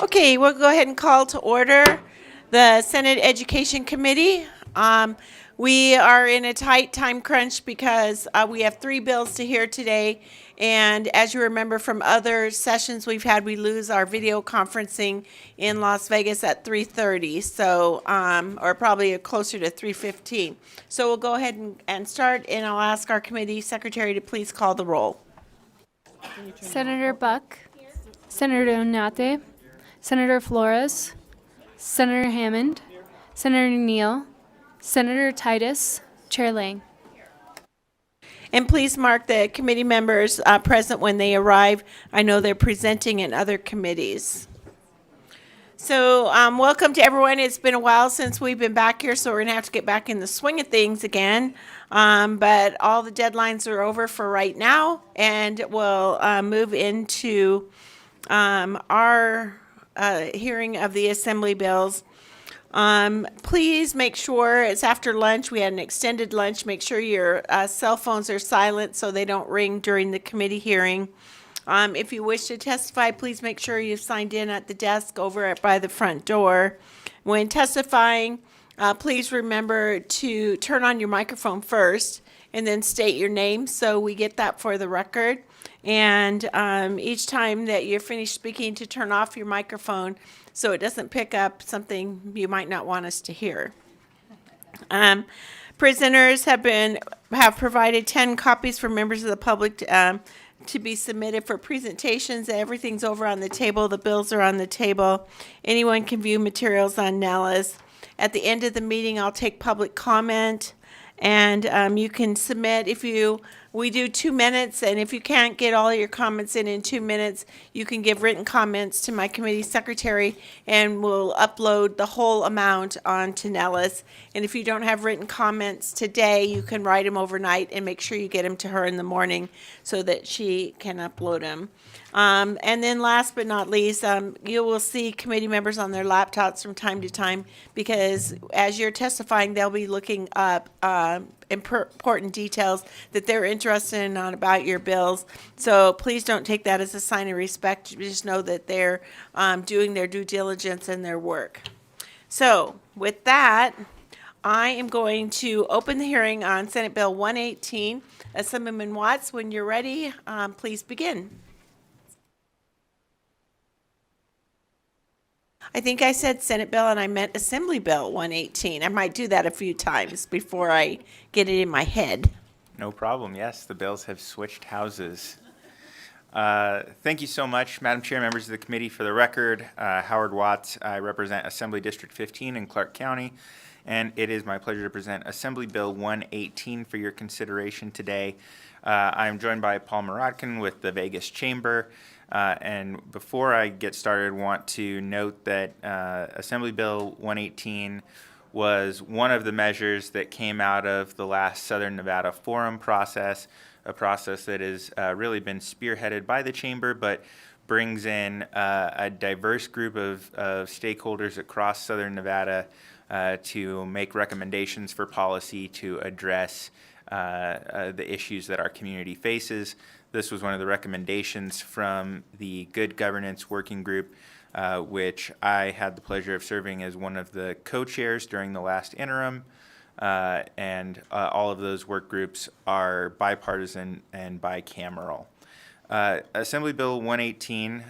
Okay, we'll go ahead and call to order the Senate Education Committee. We are in a tight time crunch because we have 3 bills to hear today. And as you remember from other sessions we've had, we lose our video conferencing in Las Vegas at 3:30, so, or probably closer to 3:15. So we'll go ahead and start, and I'll ask our committee secretary to please call the roll. Senator Buck, Senator Onate, Senator Flores, Senator Hammond, Senator Neal, Senator Titus, Chair Lang. And please mark the committee members present when they arrive. I know they're presenting in other committees. So welcome to everyone. It's been a while since we've been back here, so we're going to have to get back in the swing of things again. But all the deadlines are over for right now, and we'll move into our hearing of the assembly bills. Please make sure it's after lunch. We had an extended lunch. Make sure your cell phones are silent so they don't ring during the committee hearing. If you wish to testify, please make sure you've signed in at the desk over by the front door. When testifying, please remember to turn on your microphone first and then state your name so we get that for the record. And each time that you're finished speaking, to turn off your microphone so it doesn't pick up something you might not want us to hear. Prisoners have provided 10 copies for members of the public to be submitted for presentations. Everything's over on the table. The bills are on the table. Anyone can view materials on Nellis. At the end of the meeting, I'll take public comment, and you can submit we do 2 minutes, and if you can't get all your comments in 2 minutes, you can give written comments to my committee secretary, and we'll upload the whole amount onto Nellis. And if you don't have written comments today, you can write them overnight and make sure you get them to her in the morning so that she can upload them. And then last but not least, you will see committee members on their laptops from time to time, because as you're testifying, they'll be looking up important details that they're interested in about your bills. So please don't take that as a sign of respect. Just know that they're doing their due diligence and their work. So with that, I am going to open the hearing on Senate Bill 118. Assemblyman Watts, when you're ready, please begin. I think I said Senate Bill and I meant Assembly Bill 118. I might do that a few times before I get it in my head. No problem. Yes, the bills have switched houses. Thank you so much, Madam Chair, members of the committee. For the record, Howard Watts. I represent Assembly District 15 in Clark County, and it is my pleasure to present Assembly Bill 118 for your consideration today. I am joined by Paul Muradkin with the Vegas Chamber. And before I get started, I want to note that Assembly Bill 118 was one of the measures that came out of the last Southern Nevada Forum process, a process that has really been spearheaded by the Chamber, but brings in a diverse group of stakeholders across Southern Nevada to make recommendations for policy to address the issues that our community faces. This was one of the recommendations from the Good Governance Working Group, which I had the pleasure of serving as one of the co-chairs during the last interim. And all of those work groups are bipartisan and bicameral. Assembly Bill 118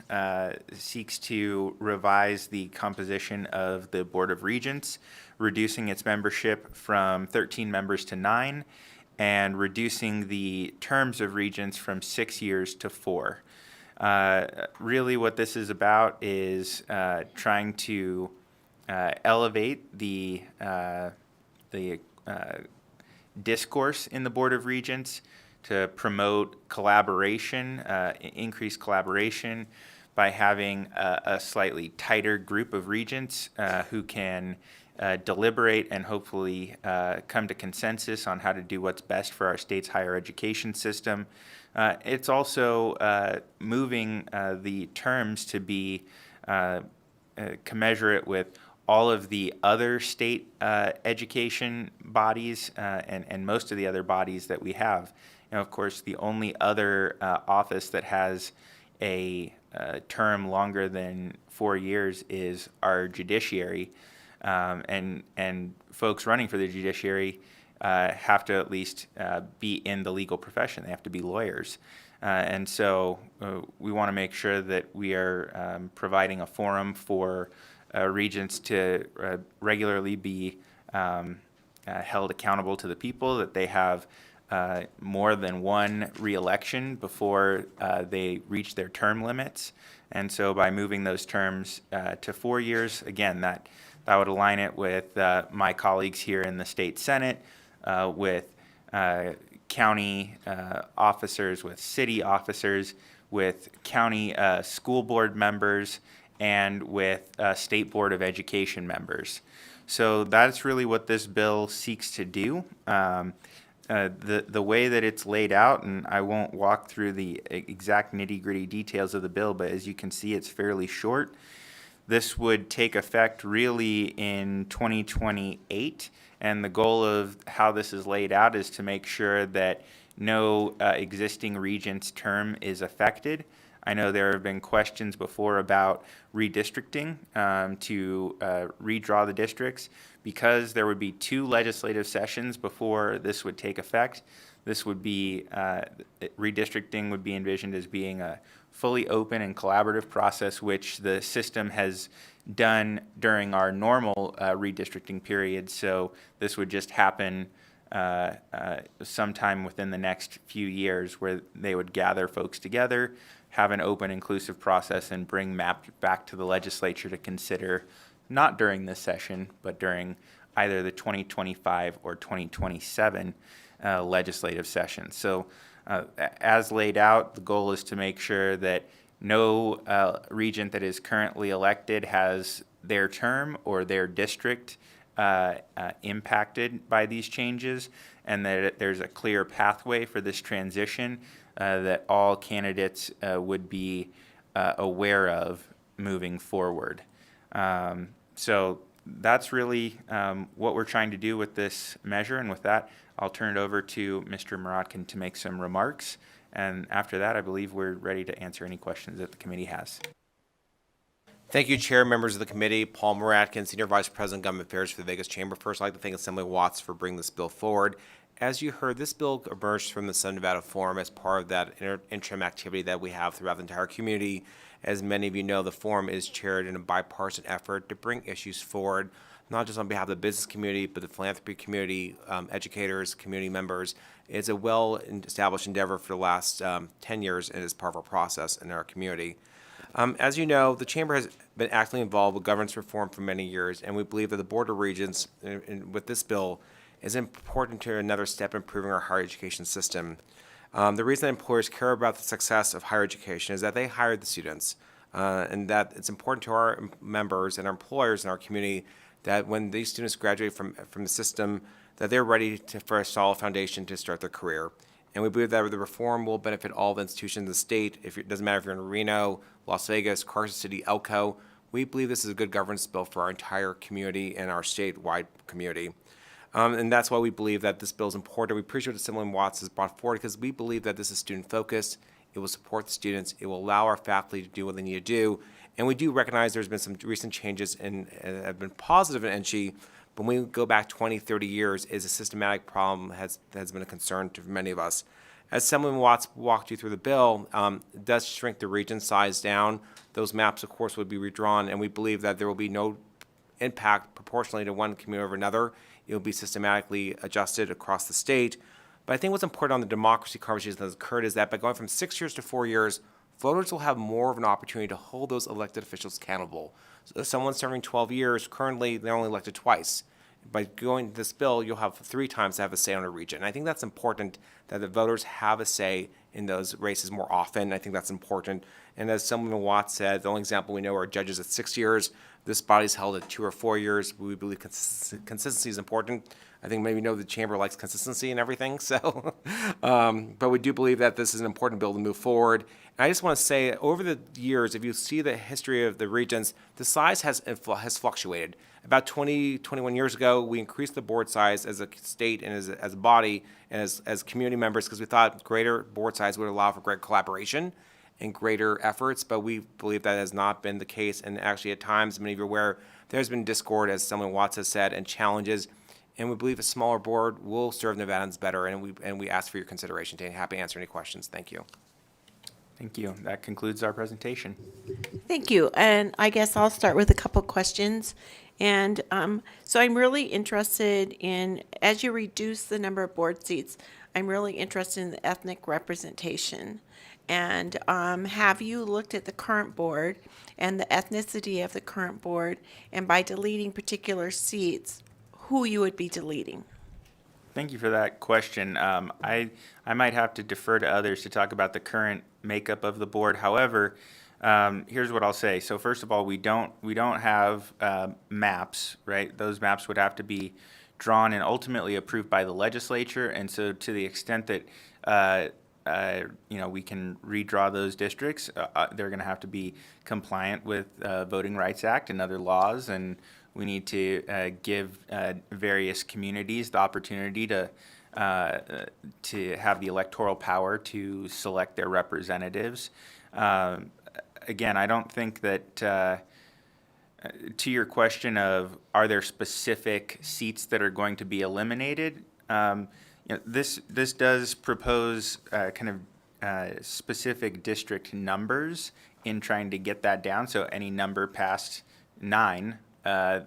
seeks to revise the composition of the Board of Regents, reducing its membership from 13 members to 9, and reducing the terms of regents from 6 years to 4. Really what this is about is trying to elevate the discourse in the Board of Regents, to promote collaboration, increase collaboration by having a slightly tighter group of regents who can deliberate and hopefully come to consensus on how to do what's best for our state's higher education system. It's also moving the terms to be commensurate with all of the other state education bodies and most of the other bodies that we have. Of course, the only other office that has a term longer than 4 years is our judiciary, and folks running for the judiciary have to at least be in the legal profession. They have to be lawyers. And so we want to make sure that we are providing a forum for regents to regularly be held accountable to the people, that they have more than one reelection before they reach their term limits. And so by moving those terms to 4 years, again, that would align it with my colleagues here in the state Senate, with county officers, with city officers, with county school board members, and with State Board of Education members. So that's really what this bill seeks to do. The way that it's laid out, and I won't walk through the exact nitty-gritty details of the bill, but as you can see, it's fairly short. This would take effect really in 2028, and the goal of how this is laid out is to make sure that no existing regent's term is affected. I know there have been questions before about redistricting to redraw the districts. Because there would be 2 legislative sessions before this would take effect, this would be, redistricting would be envisioned as being a fully open and collaborative process, which the system has done during our normal redistricting period. So this would just happen sometime within the next few years, where they would gather folks together, have an open, inclusive process, and bring maps back to the legislature to consider, not during this session, but during either the 2025 or 2027 legislative sessions. So as laid out, the goal is to make sure that no regent that is currently elected has their term or their district impacted by these changes, and that there's a clear pathway for this transition that all candidates would be aware of moving forward. So that's really what we're trying to do with this measure. And with that, I'll turn it over to Mr. Muradkin to make some remarks. And after that, I believe we're ready to answer any questions that the committee has. Thank you, Chair, members of the committee. Paul Muradkin, Senior Vice President, Government Affairs for the Vegas Chamber. First, I'd like to thank Assembly Watts for bringing this bill forward. As you heard, this bill emerged from the Southern Nevada Forum as part of that interim activity that we have throughout the entire community. As many of you know, the forum is chaired in a bipartisan effort to bring issues forward, not just on behalf of the business community, but the philanthropy community, educators, community members. It's a well-established endeavor for the last 10 years, and is part of our process in our community. As you know, the Chamber has been actively involved with governance reform for many years, and we believe that the Board of Regents, with this bill, is important to another step in improving our higher education system. The reason that employers care about the success of higher education is that they hire the students, and that it's important to our members and our employers in our community that when these students graduate from the system, that they're ready for a solid foundation to start their career. And we believe that the reform will benefit all the institutions in the state. It doesn't matter if you're in Reno, Las Vegas, Carson City, Elko. We believe this is a good governance bill for our entire community and our statewide community. And that's why we believe that this bill is important. We appreciate what Assemblyman Watts has brought forward, because we believe that this is student-focused. It will support the students. It will allow our faculty to do what they need to do. And we do recognize there's been some recent changes and have been positive in NG, but when we go back 20, 30 years, is a systematic problem has been a concern to many of us. As Assemblyman Watts walked you through the bill, it does shrink the region size down. Those maps, of course, would be redrawn, and we believe that there will be no impact proportionally to one community over another. It will be systematically adjusted across the state. But I think what's important on the democracy conversation that has occurred is that by going from 6 years to 4 years, voters will have more of an opportunity to hold those elected officials accountable. So if someone's serving 12 years, currently they're only elected twice. By going to this bill, you'll have 3 times to have a say on a region. And I think that's important, that the voters have a say in those races more often. I think that's important. And as Assemblyman Watts said, the only example we know are judges at 6 years. This body's held at 2 or 4 years. We believe consistency is important. I think maybe you know the Chamber likes consistency and everything. So, but we do believe that this is an important bill to move forward. And I just want to say, over the years, if you see the history of the regions, the size has fluctuated. About 21 years ago, we increased the board size as a state and as a body and as community members, because we thought greater board size would allow for great collaboration. and greater efforts, but we believe that has not been the case. And actually, at times, many of you are aware, there's been discord, as Assemblyman Watts has said, and challenges. And we believe a smaller board will serve Nevadans better, and we ask for your consideration. Today, happy to answer any questions. Thank you. Thank you. That concludes our presentation. Thank you. And I guess I'll start with a couple questions. And so I'm really interested in, as you reduce the number of board seats, I'm really interested in the ethnic representation. And have you looked at the current board and the ethnicity of the current board, and by deleting particular seats, who you would be deleting? Thank you for that question. I might have to defer to others to talk about the current makeup of the board. However, here's what I'll say. So first of all, we don't have maps, right? Those maps would have to be drawn and ultimately approved by the legislature. And so to the extent that we can redraw those districts, they're going to have to be compliant with Voting Rights Act and other laws, and we need to give various communities the opportunity to have the electoral power to select their representatives. Again, I don't think that, to your question of are there specific seats that are going to be eliminated, this does propose specific district numbers in trying to get that down. So any number past 9,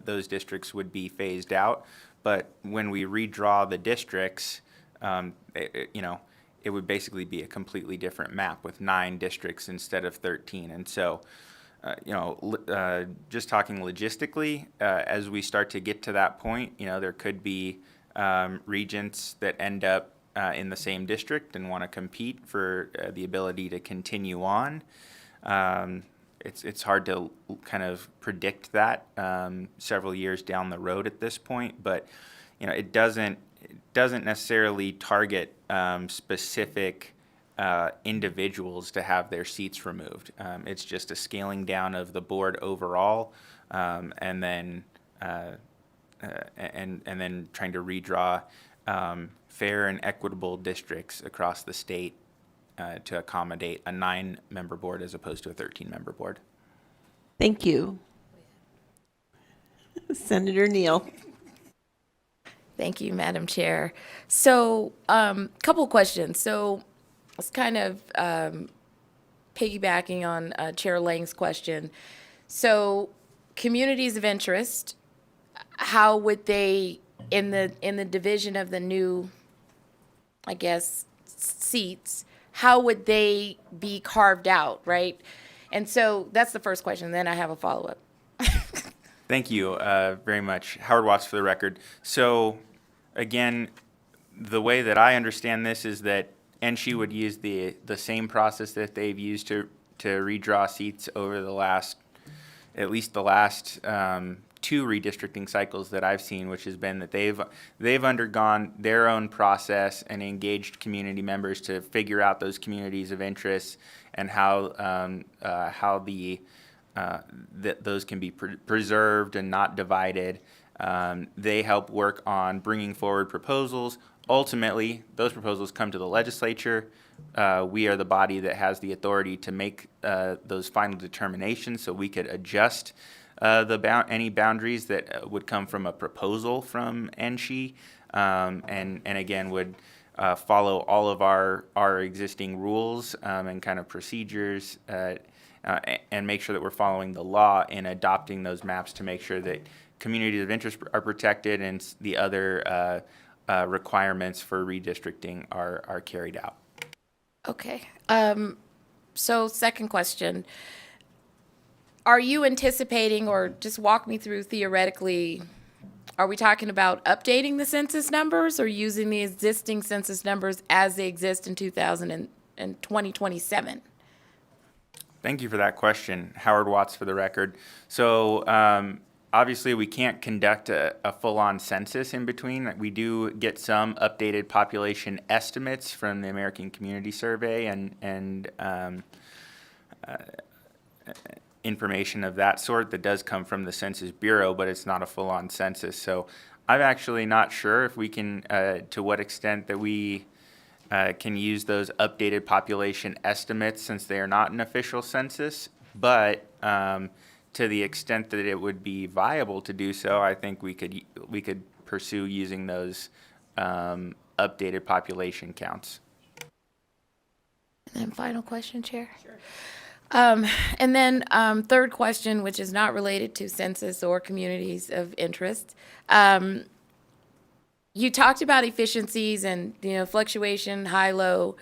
those districts would be phased out. But when we redraw the districts, it would basically be a completely different map with 9 districts instead of 13. And so, just talking logistically, as we start to get to that point, there could be regents that end up in the same district and want to compete for the ability to continue on. It's hard to kind of predict that several years down the road at this point, but it doesn't necessarily target specific individuals to have their seats removed. It's just a scaling down of the board overall, and then trying to redraw fair and equitable districts across the state to accommodate a 9-member board as opposed to a 13-member board. Thank you. Senator Neal. Thank you, Madam Chair. So, couple questions. So, it's kind of piggybacking on Chair Lang's question. So, communities of interest, how would they, in the division of the new, I guess, seats, how would they be carved out, right? And so that's the first question. Then I have a follow-up. Thank you very much. Howard Watts for the record. So again, the way that I understand this is that NSHE would use the same process that they've used to redraw seats over at least the last 2 redistricting cycles that I've seen, which has been that they've undergone their own process and engaged community members to figure out those communities of interest and how those can be preserved and not divided. They help work on bringing forward proposals. Ultimately, those proposals come to the legislature. We are the body that has the authority to make those final determinations, so we could adjust any boundaries that would come from a proposal from NSHE, and again would follow all of our existing rules and kind of procedures, and make sure that we're following the law in adopting those maps to make sure that communities of interest are protected and the other requirements for redistricting are carried out. Okay. So second question. Are you anticipating, or just walk me through theoretically, are we talking about updating the census numbers or using the existing census numbers as they exist in 2027? Thank you for that question. Howard Watts for the record. So obviously we can't conduct a full-on census in between. We do get some updated population estimates from the American Community Survey and information of that sort that does come from the Census Bureau, but it's not a full-on census. So I'm actually not sure if we can, to what extent that we can use those updated population estimates since they are not an official census. But to the extent that it would be viable to do so, I think we could pursue using those updated population counts. And then final question, Chair. Sure. And then third question, which is not related to census or communities of interest. You talked about efficiencies and, fluctuation, high, low,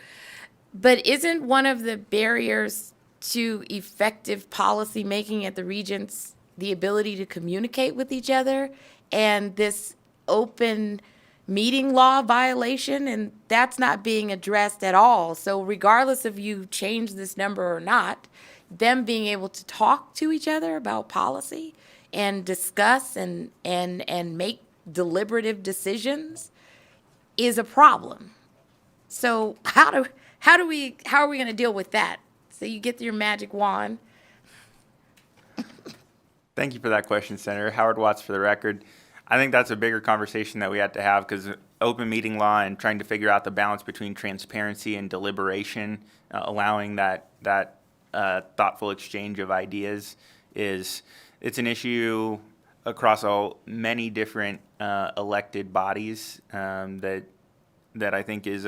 but isn't one of the barriers to effective policy making at the regents the ability to communicate with each other and this open meeting law violation? And that's not being addressed at all. So regardless of you change this number or not, them being able to talk to each other about policy and discuss and make deliberative decisions is a problem. So how are we going to deal with that? So you get your magic wand. Thank you for that question, Senator. Howard Watts for the record. I think that's a bigger conversation that we have to have, because open meeting law and trying to figure out the balance between transparency and deliberation, allowing that thoughtful exchange of ideas it's an issue across many different elected bodies that I think it's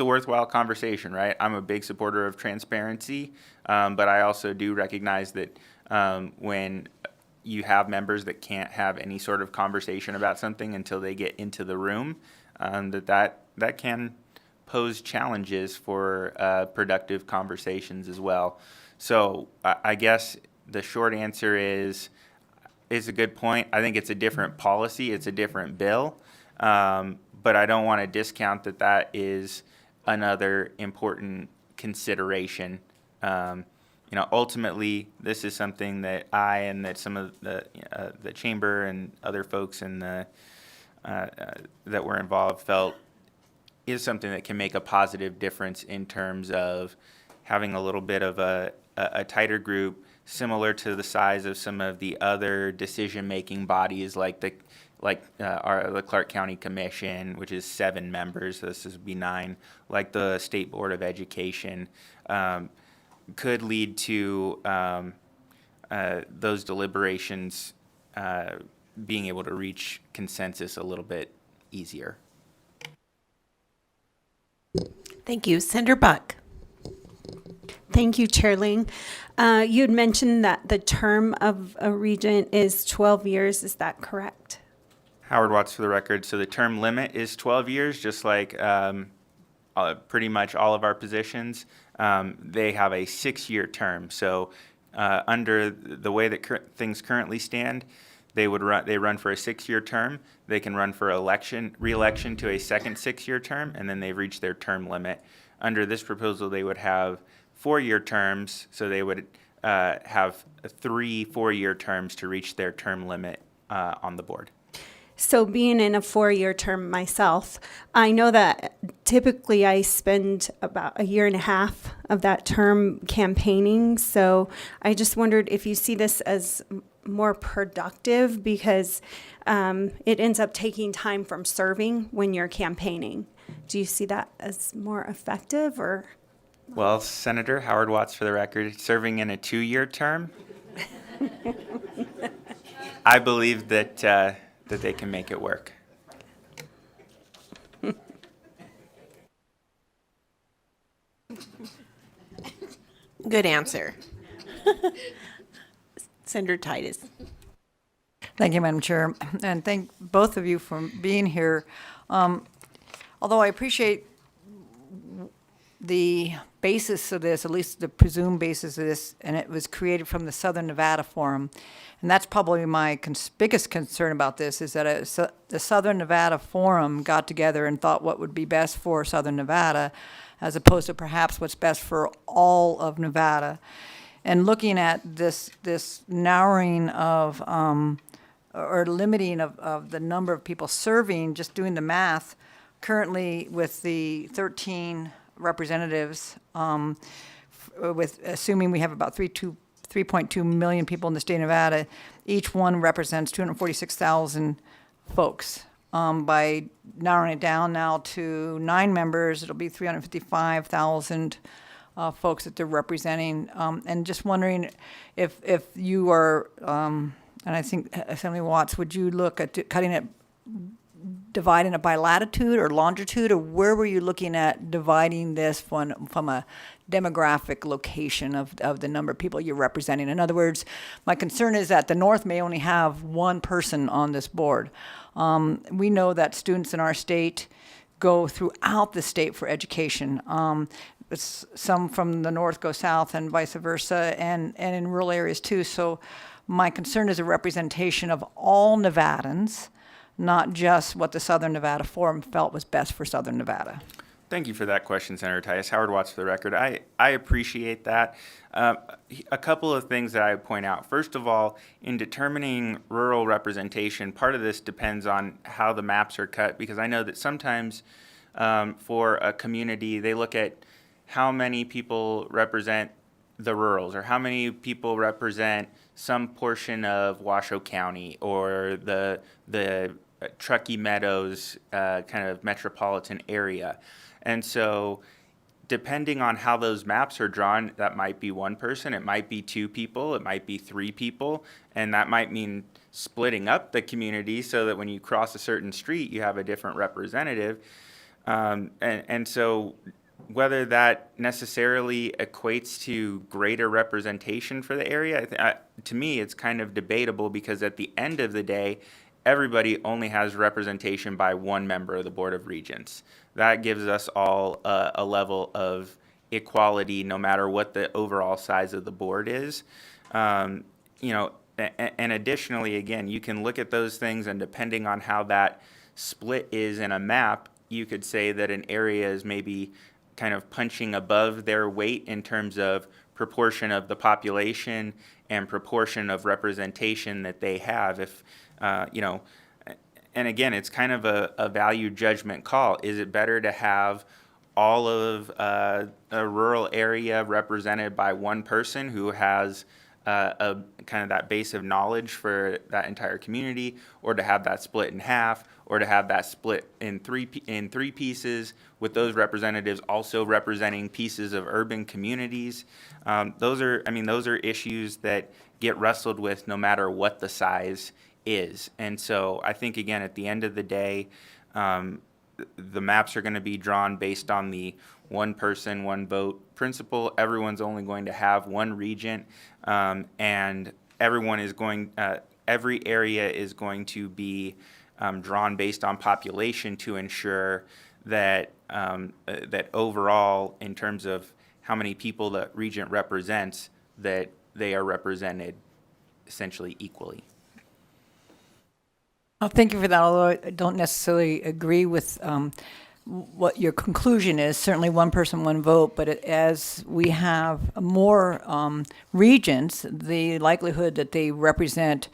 a worthwhile conversation, right? I'm a big supporter of transparency, but I also do recognize that when you have members that can't have any sort of conversation about something until they get into the room, that can pose challenges for productive conversations as well. So I guess the short answer is a good point. I think it's a different policy. It's a different bill. But I don't want to discount that is another important consideration. Ultimately, this is something that I and that some of the chamber and other folks in that were involved felt is something that can make a positive difference in terms of having a little bit of a tighter group, similar to the size of some of the other decision-making bodies like the Clark County Commission, which is 7 members. So this would be 9. Like the State Board of Education, could lead to those deliberations being able to reach consensus a little bit easier. Thank you. Senator Buck. Thank you, Chair Ling. You had mentioned that the term of a regent is 12 years. Is that correct? Howard Watts for the record. So the term limit is 12 years, just like pretty much all of our positions. They have a 6-year term. So under the way that things currently stand, they run for a 6-year term. They can run for re-election to a second 6-year term, and then they've reached their term limit. Under this proposal, they would have 4-year terms, so they would have 3 4-year terms to reach their term limit on the board. So being in a 4-year term myself, I know that typically I spend about a year and a half of that term campaigning. So I just wondered if you see this as more productive, because it ends up taking time from serving when you're campaigning. Do you see that as more effective, or? Well, Senator Howard Watts for the record, serving in a 2-year term, I believe that they can make it work. Good answer. Senator Titus. Thank you, Madam Chair, and thank both of you for being here. Although I appreciate the basis of this, at least the presumed basis of this, and it was created from the Southern Nevada Forum. And that's probably my biggest concern about this, is that the Southern Nevada Forum got together and thought what would be best for Southern Nevada, as opposed to perhaps what's best for all of Nevada. And looking at this narrowing of, or limiting of the number of people serving, just doing the math, currently with the 13 representatives, with assuming we have about 3.2 million people in the state of Nevada, each one represents 246,000 folks. by narrowing it down now to 9 members. It'll be 355,000 folks that they're representing. And just wondering if you are, and I think Assembly Watts, would you look at cutting it, dividing it by latitude or longitude, or where were you looking at dividing this from a demographic location of the number of people you're representing? In other words, my concern is that the North may only have one person on this board. We know that students in our state go throughout the state for education. Some from the North go south and vice versa, and in rural areas too. So my concern is a representation of all Nevadans, not just what the Southern Nevada Forum felt was best for Southern Nevada. Thank you for that question, Senator Tice. Howard Watts for the record. I appreciate that. A couple of things that I would point out. First of all, in determining rural representation, part of this depends on how the maps are cut, because I know that sometimes for a community, they look at how many people represent the rurals, or how many people represent some portion of Washoe County, or the Truckee Meadows kind of metropolitan area. And so depending on how those maps are drawn, that might be one person, it might be 2 people, it might be 3 people, and that might mean splitting up the community so that when you cross a certain street, you have a different representative. And so whether that necessarily equates to greater representation for the area, to me, it's kind of debatable, because at the end of the day, everybody only has representation by one member of the Board of Regents. That gives us all a level of equality, no matter what the overall size of the board is. And additionally, again, you can look at those things, and depending on how that split is in a map, you could say that an area is maybe kind of punching above their weight in terms of proportion of the population and proportion of representation that they have. If and again, it's kind of a value judgment call. Is it better to have all of a rural area represented by one person who has a kind of that base of knowledge for that entire community, or to have that split in half, or to have that split in three pieces, with those representatives also representing pieces of urban communities? Those are issues that get wrestled with no matter what the size is. And so I think, again, at the end of the day, the maps are going to be drawn based on the one person, one vote principle. Everyone's only going to have one regent, and everyone is going, every area is going to be drawn based on population to ensure that that overall, in terms of how many people the regent represents, that they are represented essentially equally. Oh, thank you for that, although I don't necessarily agree with what your conclusion is. Certainly one person, one vote, but as we have more regents, the likelihood that they represent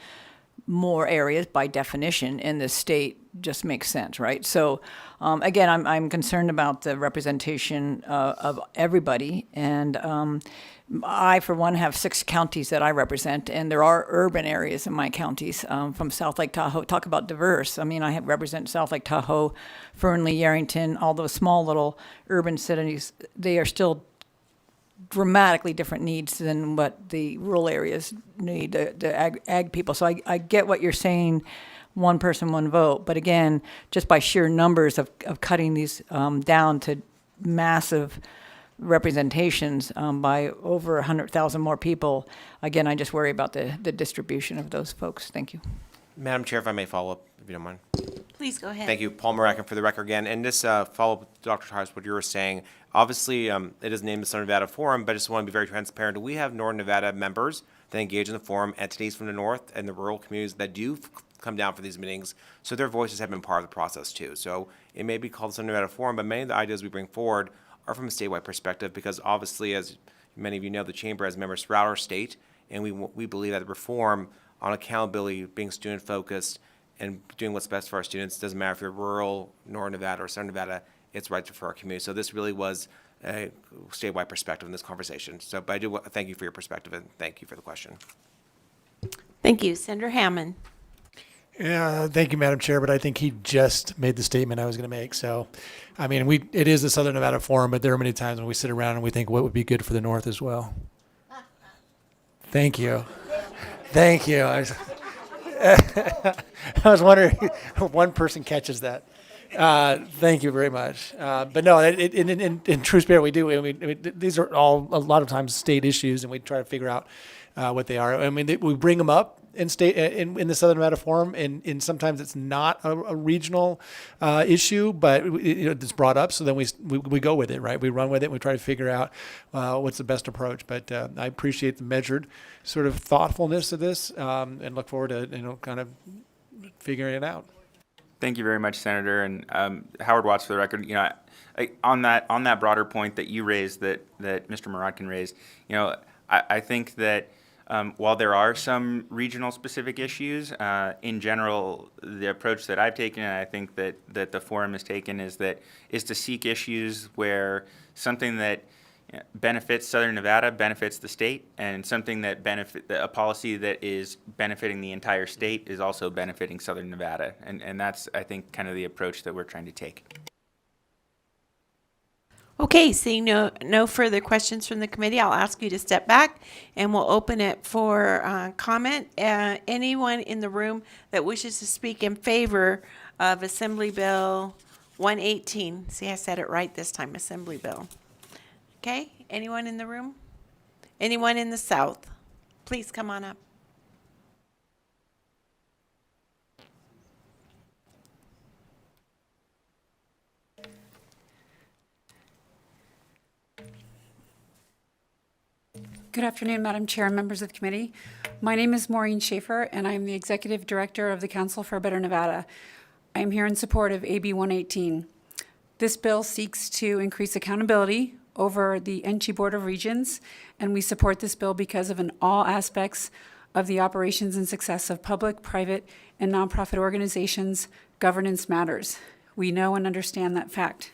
more areas by definition in the state just makes sense, right? So again, I'm concerned about the representation of everybody, and I, for one, have 6 counties that I represent, and there are urban areas in my counties, from South Lake Tahoe. Talk about diverse. I mean, I represent South Lake Tahoe, Fernley, Yarrington, all those small little urban cities. They are still dramatically different needs than what the rural areas need, the ag people. So I get what you're saying, one person, one vote. But again, just by sheer numbers of cutting these down to massive representations by over 100,000 more people, again, I just worry about the distribution of those folks. Thank you. Madam Chair, if I may follow up, if you don't mind. Please go ahead. Thank you, Paul Maracan, for the record again. And this follow-up, Dr. Tice, what you were saying, obviously it is named the Southern Nevada Forum, but I just want to be very transparent. We have Northern Nevada members that engage in the forum, entities from the north and the rural communities that do come down for these meetings, so their voices have been part of the process too. So it may be called the Southern Nevada Forum, but many of the ideas we bring forward are from a statewide perspective, because obviously, as many of you know, the Chamber has members throughout our state, and we believe that the reform on accountability, being student-focused, and doing what's best for our students, doesn't matter if you're rural, Northern Nevada, or Southern Nevada, it's right for our community. So this really was a statewide perspective in this conversation. So, but I do thank you for your perspective, and thank you for the question. Thank you. Senator Hammond. Yeah, thank you, Madam Chair, but I think he just made the statement I was going to make. So, I mean, it is the Southern Nevada Forum, but there are many times when we sit around and we think what would be good for the North as well. Thank you. Thank you. I was wondering if one person catches that. Thank you very much. But no, in true spirit, we do. I mean, these are all a lot of times state issues, and we try to figure out what they are. I mean, we bring them up in state in the Southern Nevada Forum, and sometimes it's not a regional issue, but it's brought up. So then we go with it, right? We run with it. And we try to figure out what's the best approach. But I appreciate the measured sort of thoughtfulness of this, and look forward to kind of figuring it out. Thank you very much, Senator. And Howard Watts, for the record, on that broader point that you raised, that Mr. Muradkin raised, I think that while there are some regional specific issues, in general, the approach that I've taken, and I think that the forum has taken, is to seek issues where something that benefits Southern Nevada benefits the state, and something that a policy that is benefiting the entire state is also benefiting Southern Nevada, and that's, I think, kind of the approach that we're trying to take. Okay, seeing no further questions from the committee, I'll ask you to step back and we'll open it for comment. Anyone in the room that wishes to speak in favor of Assembly Bill 118? See, I said it right this time, Assembly Bill. Okay, anyone in the room? Anyone in the South? Please come on up. Good afternoon, Madam Chair and members of the committee. My name is Maureen Schaefer, and I am the Executive Director of the Council for a Better Nevada. I am here in support of AB 118. This bill seeks to increase accountability over the NC Board of Regents, and we support this bill because of all aspects of the operations and success of public, private, and nonprofit organizations. Governance matters. We know and understand that fact.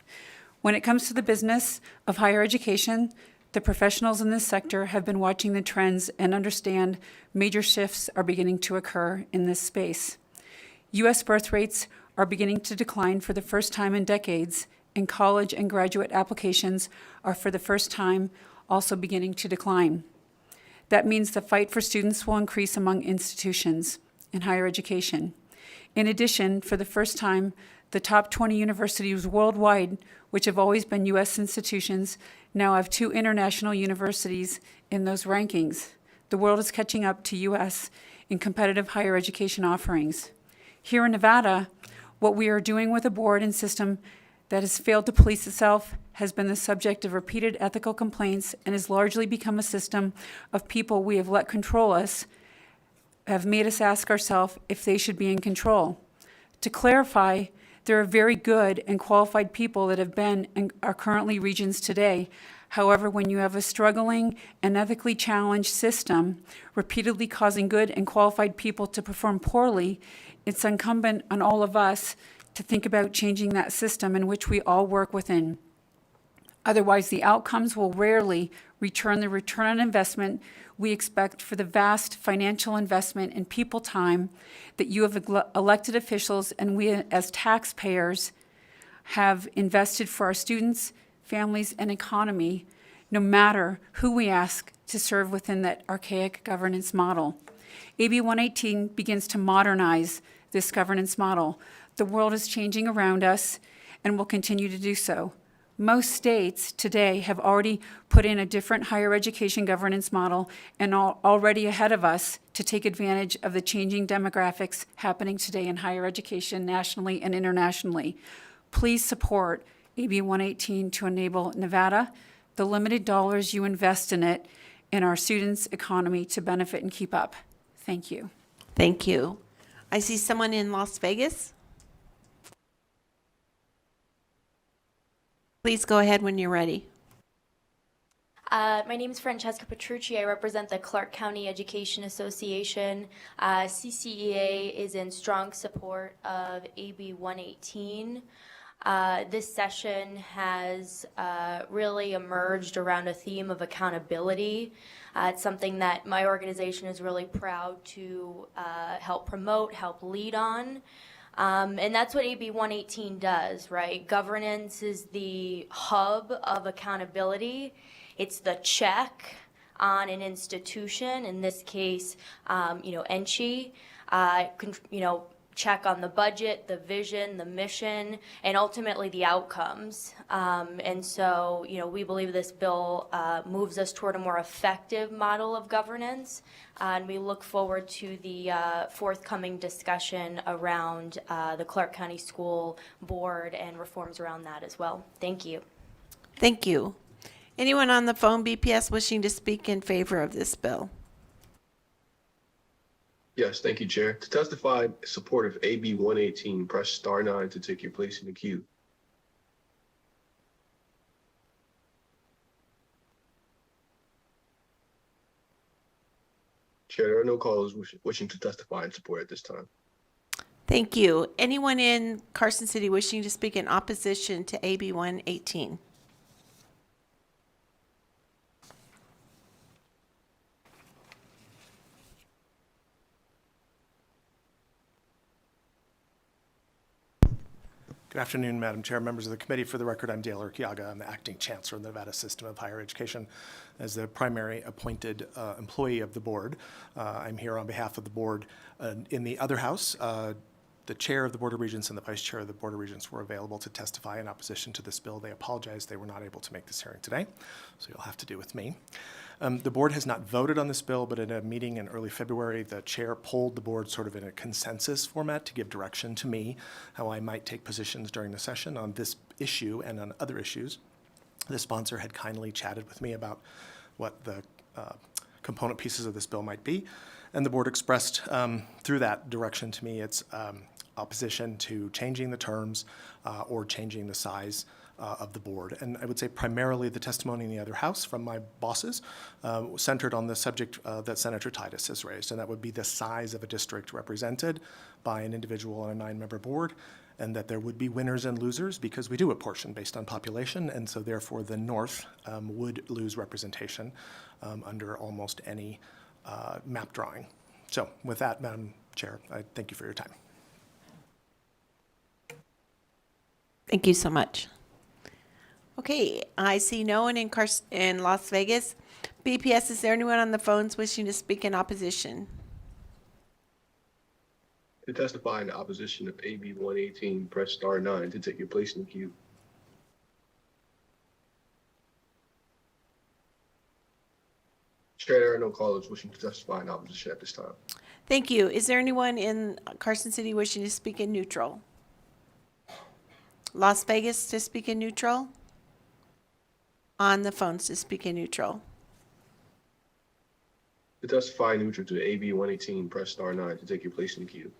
When it comes to the business of higher education, the professionals in this sector have been watching the trends and understand major shifts are beginning to occur in this space. U.S. birth rates are beginning to decline for the first time in decades, and college and graduate applications are for the first time also beginning to decline. That means the fight for students will increase among institutions in higher education. In addition, for the first time, the top 20 universities worldwide, which have always been U.S. institutions, now have 2 international universities in those rankings. The world is catching up to U.S. in competitive higher education offerings. Here in Nevada, what we are doing with a board and system that has failed to police itself has been the subject of repeated ethical complaints and has largely become a system of people we have let control us, have made us ask ourselves if they should be in control. To clarify, there are very good and qualified people that have been and are currently regents today. However, when you have a struggling and ethically challenged system repeatedly causing good and qualified people to perform poorly, it's incumbent on all of us to think about changing that system in which we all work within. Otherwise, the outcomes will rarely return the return on investment we expect for the vast financial investment and people time that you have elected officials and we as taxpayers have invested for our students, families, and economy, no matter who we ask to serve within that archaic governance model. AB 118 begins to modernize this governance model. The world is changing around us and will continue to do so. Most states today have already put in a different higher education governance model and are already ahead of us to take advantage of the changing demographics happening today in higher education nationally and internationally. Please support AB 118 to enable Nevada, the limited dollars you invest in it, and our students' economy to benefit and keep up. Thank you. Thank you. I see someone in Las Vegas. Please go ahead when you're ready. My name is Francesca Petrucci. I represent the Clark County Education Association. CCEA is in strong support of AB 118. This session has really emerged around a theme of accountability. It's something that my organization is really proud to help promote, help lead on. And that's what AB 118 does, right? Governance is the hub of accountability. It's the check on an institution, in this case, ENCHI, check on the budget, the vision, the mission, and ultimately the outcomes. And so, we believe this bill moves us toward a more effective model of governance. And we look forward to the forthcoming discussion around the Clark County School Board and reforms around that as well. Thank you. Thank you. Anyone on the phone, BPS, wishing to speak in favor of this bill? Yes, thank you, Chair. To testify in support of AB 118, press star 9 to take your place in the queue. Chair, there are no callers wishing to testify in support at this time. Thank you. Anyone in Carson City wishing to speak in opposition to AB 118? Good afternoon, Madam Chair, members of the committee. For the record, I'm Dale Urquiaga. I'm the acting chancellor of the Nevada System of Higher Education. As the primary appointed employee of the board, I'm here on behalf of the board. In the other house, the chair of the Board of Regents and the vice chair of the Board of Regents were available to testify in opposition to this bill. They apologized they were not able to make this hearing today, so you'll have to do with me. The board has not voted on this bill, but in a meeting in early February, the chair polled the board sort of in a consensus format to give direction to me how I might take positions during the session on this issue and on other issues. The sponsor had kindly chatted with me about what the component pieces of this bill might be, and the board expressed through that direction to me its opposition to changing the terms or changing the size of the board. And I would say primarily the testimony in the other house from my bosses centered on the subject that Senator Titus has raised, and that would be the size of a district represented by an individual on a 9-member board, and that there would be winners and losers because we do apportion based on population, and so therefore the North would lose representation under almost any map drawing. So with that, Madam Chair, I thank you for your time. Thank you so much. Okay, I see no one in Las Vegas. BPS, is there anyone on the phones wishing to speak in opposition? To testify in opposition of AB 118, press star 9 to take your place in the queue. Chair, there are no callers wishing to testify in opposition at this time. Thank you. Is there anyone in Carson City wishing to speak in neutral? Las Vegas to speak in neutral? On the phones to speak in neutral. To testify neutral to AB 118, press star 9 to take your place in the queue.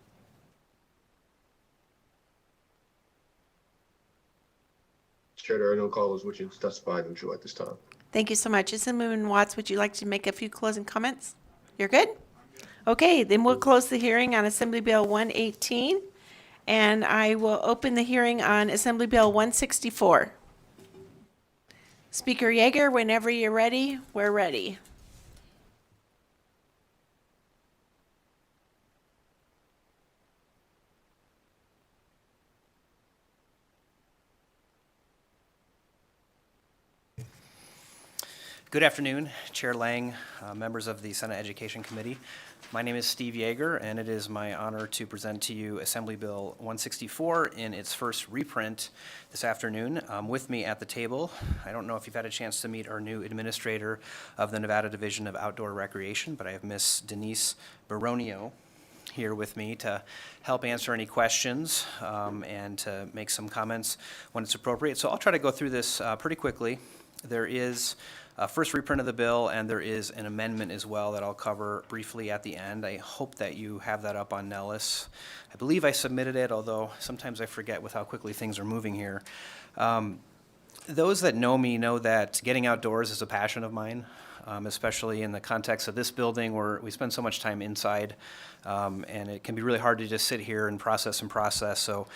Chair, there are no callers wishing to testify neutral at this time. Thank you so much. Assemblyman Watts, would you like to make a few closing comments? You're good? Okay, then we'll close the hearing on Assembly Bill 118, and I will open the hearing on Assembly Bill 164. Speaker Yeager, whenever you're ready, we're ready. Good afternoon, Chair Lang, members of the Senate Education Committee. My name is Steve Yeager, and it is my honor to present to you Assembly Bill 164 in its first reprint this afternoon. With me at the table, I don't know if you've had a chance to meet our new administrator of the Nevada Division of Outdoor Recreation, but I have Miss Denise Baronio here with me to help answer any questions and to make some comments when it's appropriate. So I'll try to go through this pretty quickly. There is a first reprint of the bill, and there is an amendment as well that I'll cover briefly at the end. I hope that you have that up on Nellis. I believe I submitted it, although sometimes I forget with how quickly things are moving here. Those that know me know that getting outdoors is a passion of mine. especially in the context of this building where we spend so much time inside, and it can be really hard to just sit here and process. So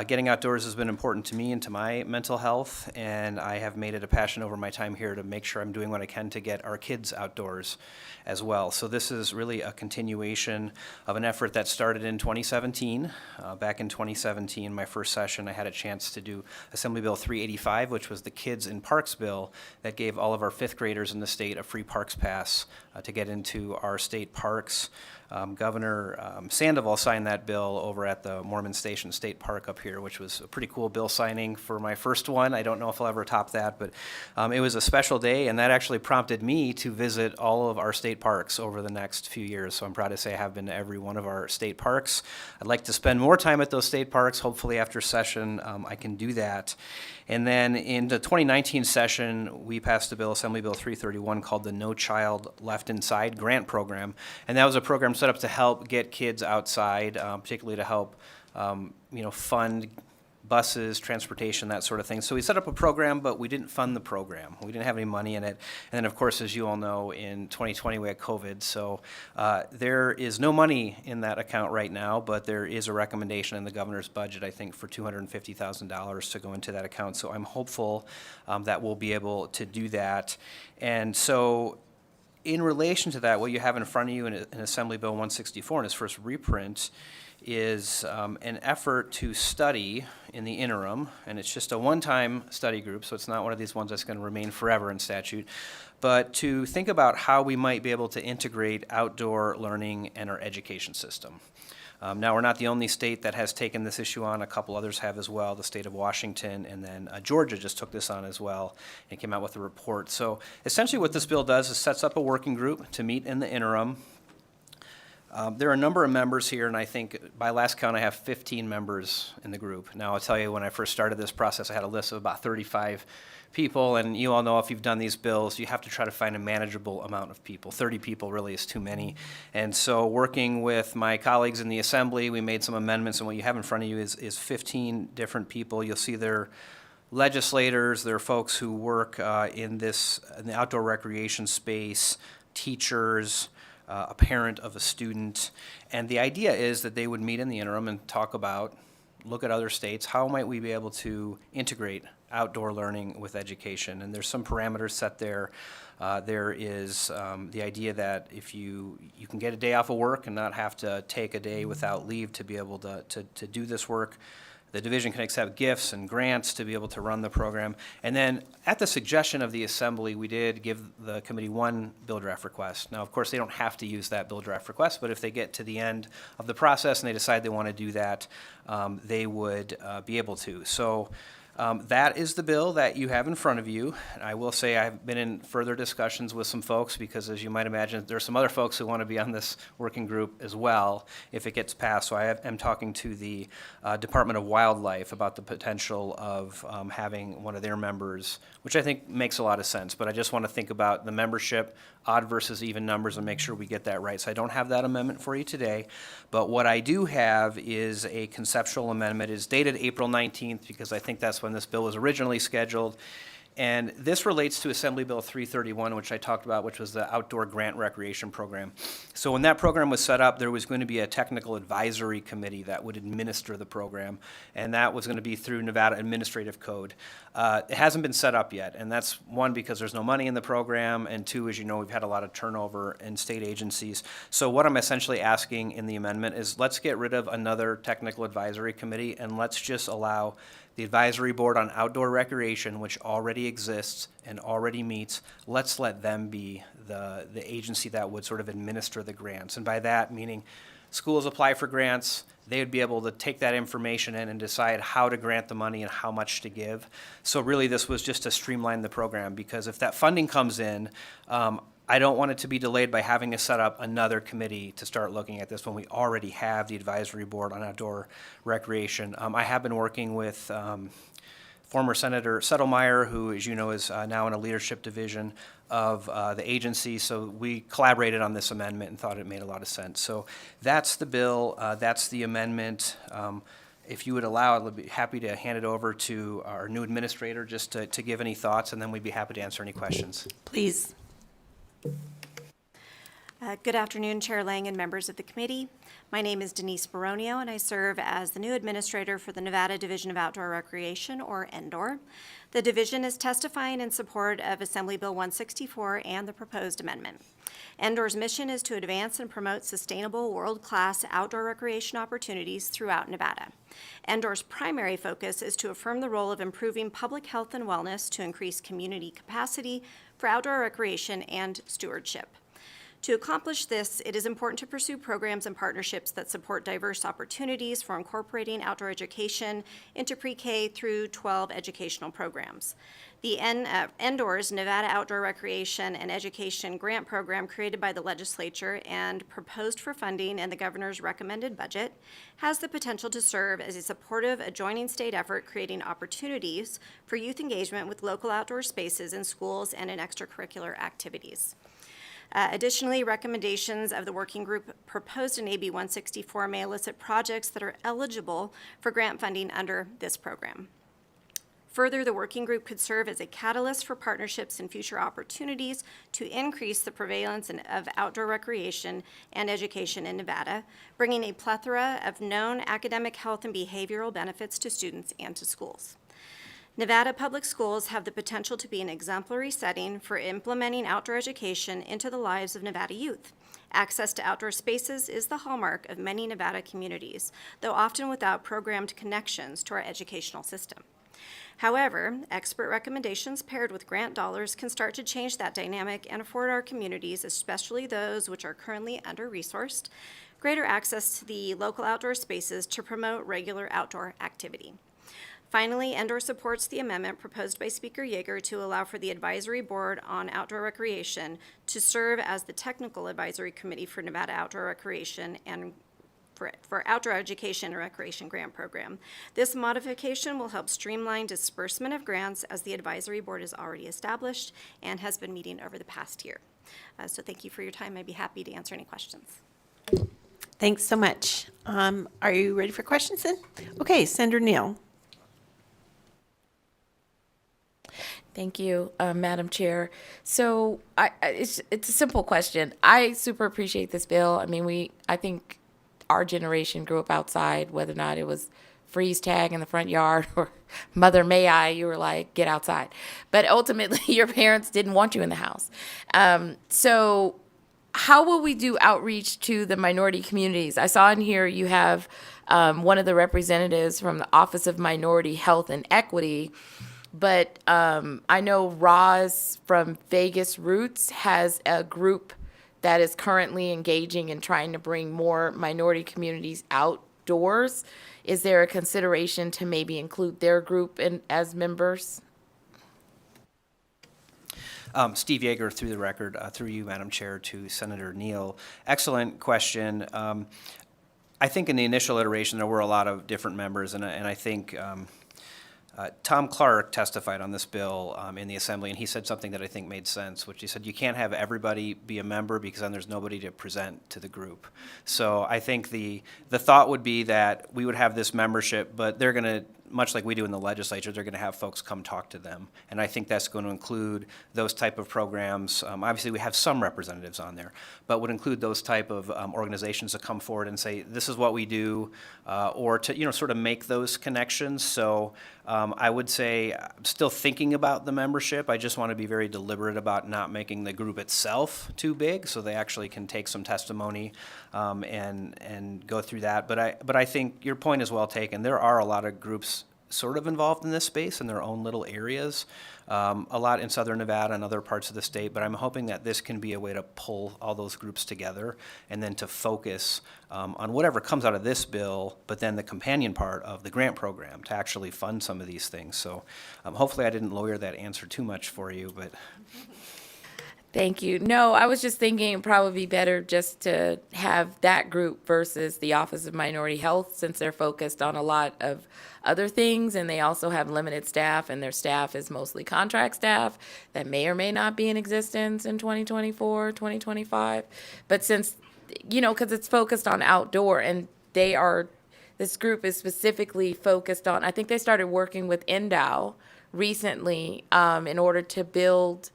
getting outdoors has been important to me and to my mental health, and I have made it a passion over my time here to make sure I'm doing what I can to get our kids outdoors as well. So this is really a continuation of an effort that started in 2017. Back in 2017, my first session, I had a chance to do Assembly Bill 385, which was the Kids in Parks bill that gave all of our fifth graders in the state a free parks pass to get into our state parks. Governor Sandoval signed that bill over at the Mormon Station State Park up here, which was a pretty cool bill signing for my first one. I don't know if I'll ever top that, but it was a special day, and that actually prompted me to visit all of our state parks over the next few years. So I'm proud to say I have been to every one of our state parks. I'd like to spend more time at those state parks. Hopefully after session, I can do that. And then in the 2019 session, we passed a bill, Assembly Bill 331, called the No Child Left Inside Grant Program. And that was a program set up to help get kids outside, particularly to help fund buses, transportation, that sort of thing. So we set up a program, but we didn't fund the program. We didn't have any money in it. And then, of course, as you all know, in 2020 we had COVID. So there is no money in that account right now, but there is a recommendation in the governor's budget, I think, for $250,000 to go into that account. So I'm hopeful that we'll be able to do that. And so in relation to that, what you have in front of you in Assembly Bill 164 in its first reprint is an effort to study in the interim, and it's just a one-time study group, so it's not one of these ones that's going to remain forever in statute, but to think about how we might be able to integrate outdoor learning and our education system. Now, we're not the only state that has taken this issue on. A couple others have as well, the state of Washington, and then Georgia just took this on as well and came out with a report. So essentially what this bill does is sets up a working group to meet in the interim. There are a number of members here, and I think by last count I have 15 members in the group. Now, I'll tell you, when I first started this process, I had a list of about 35 people, and you all know if you've done these bills, you have to try to find a manageable amount of people. 30 people really is too many. And so working with my colleagues in the Assembly, we made some amendments, and what you have in front of you is 15 different people. You'll see they're legislators, they're folks who work in the outdoor recreation space, teachers, a parent of a student, and the idea is that they would meet in the interim and look at other states, how might we be able to integrate outdoor learning with education, and there's some parameters set there. There is the idea that if you can get a day off of work and not have to take a day without leave to be able to do this work. The division can accept gifts and grants to be able to run the program. And then at the suggestion of the Assembly, we did give the committee one bill draft request. Now, of course, they don't have to use that bill draft request, but if they get to the end of the process and they decide they want to do that, they would be able to. So that is the bill that you have in front of you. I will say I've been in further discussions with some folks because, as you might imagine, there are some other folks who want to be on this working group as well if it gets passed. So I am talking to the Department of Wildlife about the potential of having one of their members, which I think makes a lot of sense. But I just want to think about the membership, odd versus even numbers, and make sure we get that right. So I don't have that amendment for you today. But what I do have is a conceptual amendment. It's dated April 19th because I think that's when this bill was originally scheduled. And this relates to Assembly Bill 331, which I talked about, which was the Outdoor Grant Recreation Program. So when that program was set up, there was going to be a technical advisory committee that would administer the program, and that was going to be through Nevada Administrative Code. It hasn't been set up yet, and that's one, because there's no money in the program, and two, as you know, we've had a lot of turnover in state agencies. So what I'm essentially asking in the amendment is let's get rid of another technical advisory committee, and let's just allow the Advisory Board on Outdoor Recreation, which already exists and already meets, let's let them be the agency that would sort of administer the grants. And by that, meaning schools apply for grants, they would be able to take that information in and decide how to grant the money and how much to give. So really this was just to streamline the program, because if that funding comes in, I don't want it to be delayed by having to set up another committee to start looking at this when we already have the Advisory Board on Outdoor Recreation. I have been working with former Senator Settlemeyer, who, as you know, is now in a leadership division of the agency. So we collaborated on this amendment and thought it made a lot of sense. So that's the bill. That's the amendment. If you would allow, I'd be happy to hand it over to our new administrator just to give any thoughts, and then we'd be happy to answer any questions. Please. Good afternoon, Chair Lang and members of the committee. My name is Denise Baronio, and I serve as the new administrator for the Nevada Division of Outdoor Recreation, or NDOR. The division is testifying in support of Assembly Bill 164 and the proposed amendment. NDOR's mission is to advance and promote sustainable, world-class outdoor recreation opportunities throughout Nevada. NDOR's primary focus is to affirm the role of improving public health and wellness to increase community capacity for outdoor recreation and stewardship. To accomplish this, it is important to pursue programs and partnerships that support diverse opportunities for incorporating outdoor education into pre-K through 12 educational programs. The NDOR's Nevada Outdoor Recreation and Education Grant Program, created by the legislature and proposed for funding in the governor's recommended budget, has the potential to serve as a supportive adjoining state effort creating opportunities for youth engagement with local outdoor spaces in schools and in extracurricular activities. Additionally, recommendations of the working group proposed in AB 164 may elicit projects that are eligible for grant funding under this program. Further, the working group could serve as a catalyst for partnerships and future opportunities to increase the prevalence of outdoor recreation and education in Nevada, bringing a plethora of known academic health and behavioral benefits to students and to schools. Nevada public schools have the potential to be an exemplary setting for implementing outdoor education into the lives of Nevada youth. Access to outdoor spaces is the hallmark of many Nevada communities, though often without programmed connections to our educational system. However, expert recommendations paired with grant dollars can start to change that dynamic and afford our communities, especially those which are currently under-resourced, greater access to the local outdoor spaces to promote regular outdoor activity. Finally, NDOR supports the amendment proposed by Speaker Yeager to allow for the Advisory Board on Outdoor Recreation to serve as the technical advisory committee for Nevada Outdoor Recreation and for Outdoor Education and Recreation Grant Program. This modification will help streamline disbursement of grants as the Advisory Board is already established and has been meeting over the past year. So thank you for your time. I'd be happy to answer any questions. Thanks so much. Are you ready for questions then? Okay, Senator Neal. Thank you, Madam Chair. So it's a simple question. I super appreciate this bill. I mean, I think our generation grew up outside, whether or not it was freeze tag in the front yard or Mother May I, you were like, get outside. But ultimately, your parents didn't want you in the house. So how will we do outreach to the minority communities? I saw in here you have one of the representatives from the Office of Minority Health and Equity. But I know Roz from Vegas Roots has a group that is currently engaging in trying to bring more minority communities outdoors. Is there a consideration to maybe include their group as members? Steve Yeager, through the record, through you, Madam Chair, to Senator Neal. Excellent question. I think in the initial iteration, there were a lot of different members, and I think Tom Clark testified on this bill in the Assembly, and he said something that I think made sense, which he said, you can't have everybody be a member because then there's nobody to present to the group. So I think the thought would be that we would have this membership, but they're going to, much like we do in the legislature, they're going to have folks come talk to them. And I think that's going to include those type of programs. Obviously, we have some representatives on there, but would include those type of organizations to come forward and say, this is what we do, or to, sort of make those connections. So I would say I'm still thinking about the membership. I just want to be very deliberate about not making the group itself too big, so they actually can take some testimony and go through that. But I think your point is well taken. There are a lot of groups sort of involved in this space in their own little areas, a lot in southern Nevada and other parts of the state, but I'm hoping that this can be a way to pull all those groups together and then to focus on whatever comes out of this bill, but then the companion part of the grant program to actually fund some of these things. So hopefully I didn't lawyer that answer too much for you, but... Thank you. No, I was just thinking it'd probably be better just to have that group versus the Office of Minority Health, since they're focused on a lot of other things and they also have limited staff, and their staff is mostly contract staff that may or may not be in existence in 2024, 2025. But since, because it's focused on outdoor, and this group is specifically focused on, I think they started working with Endow recently in order to build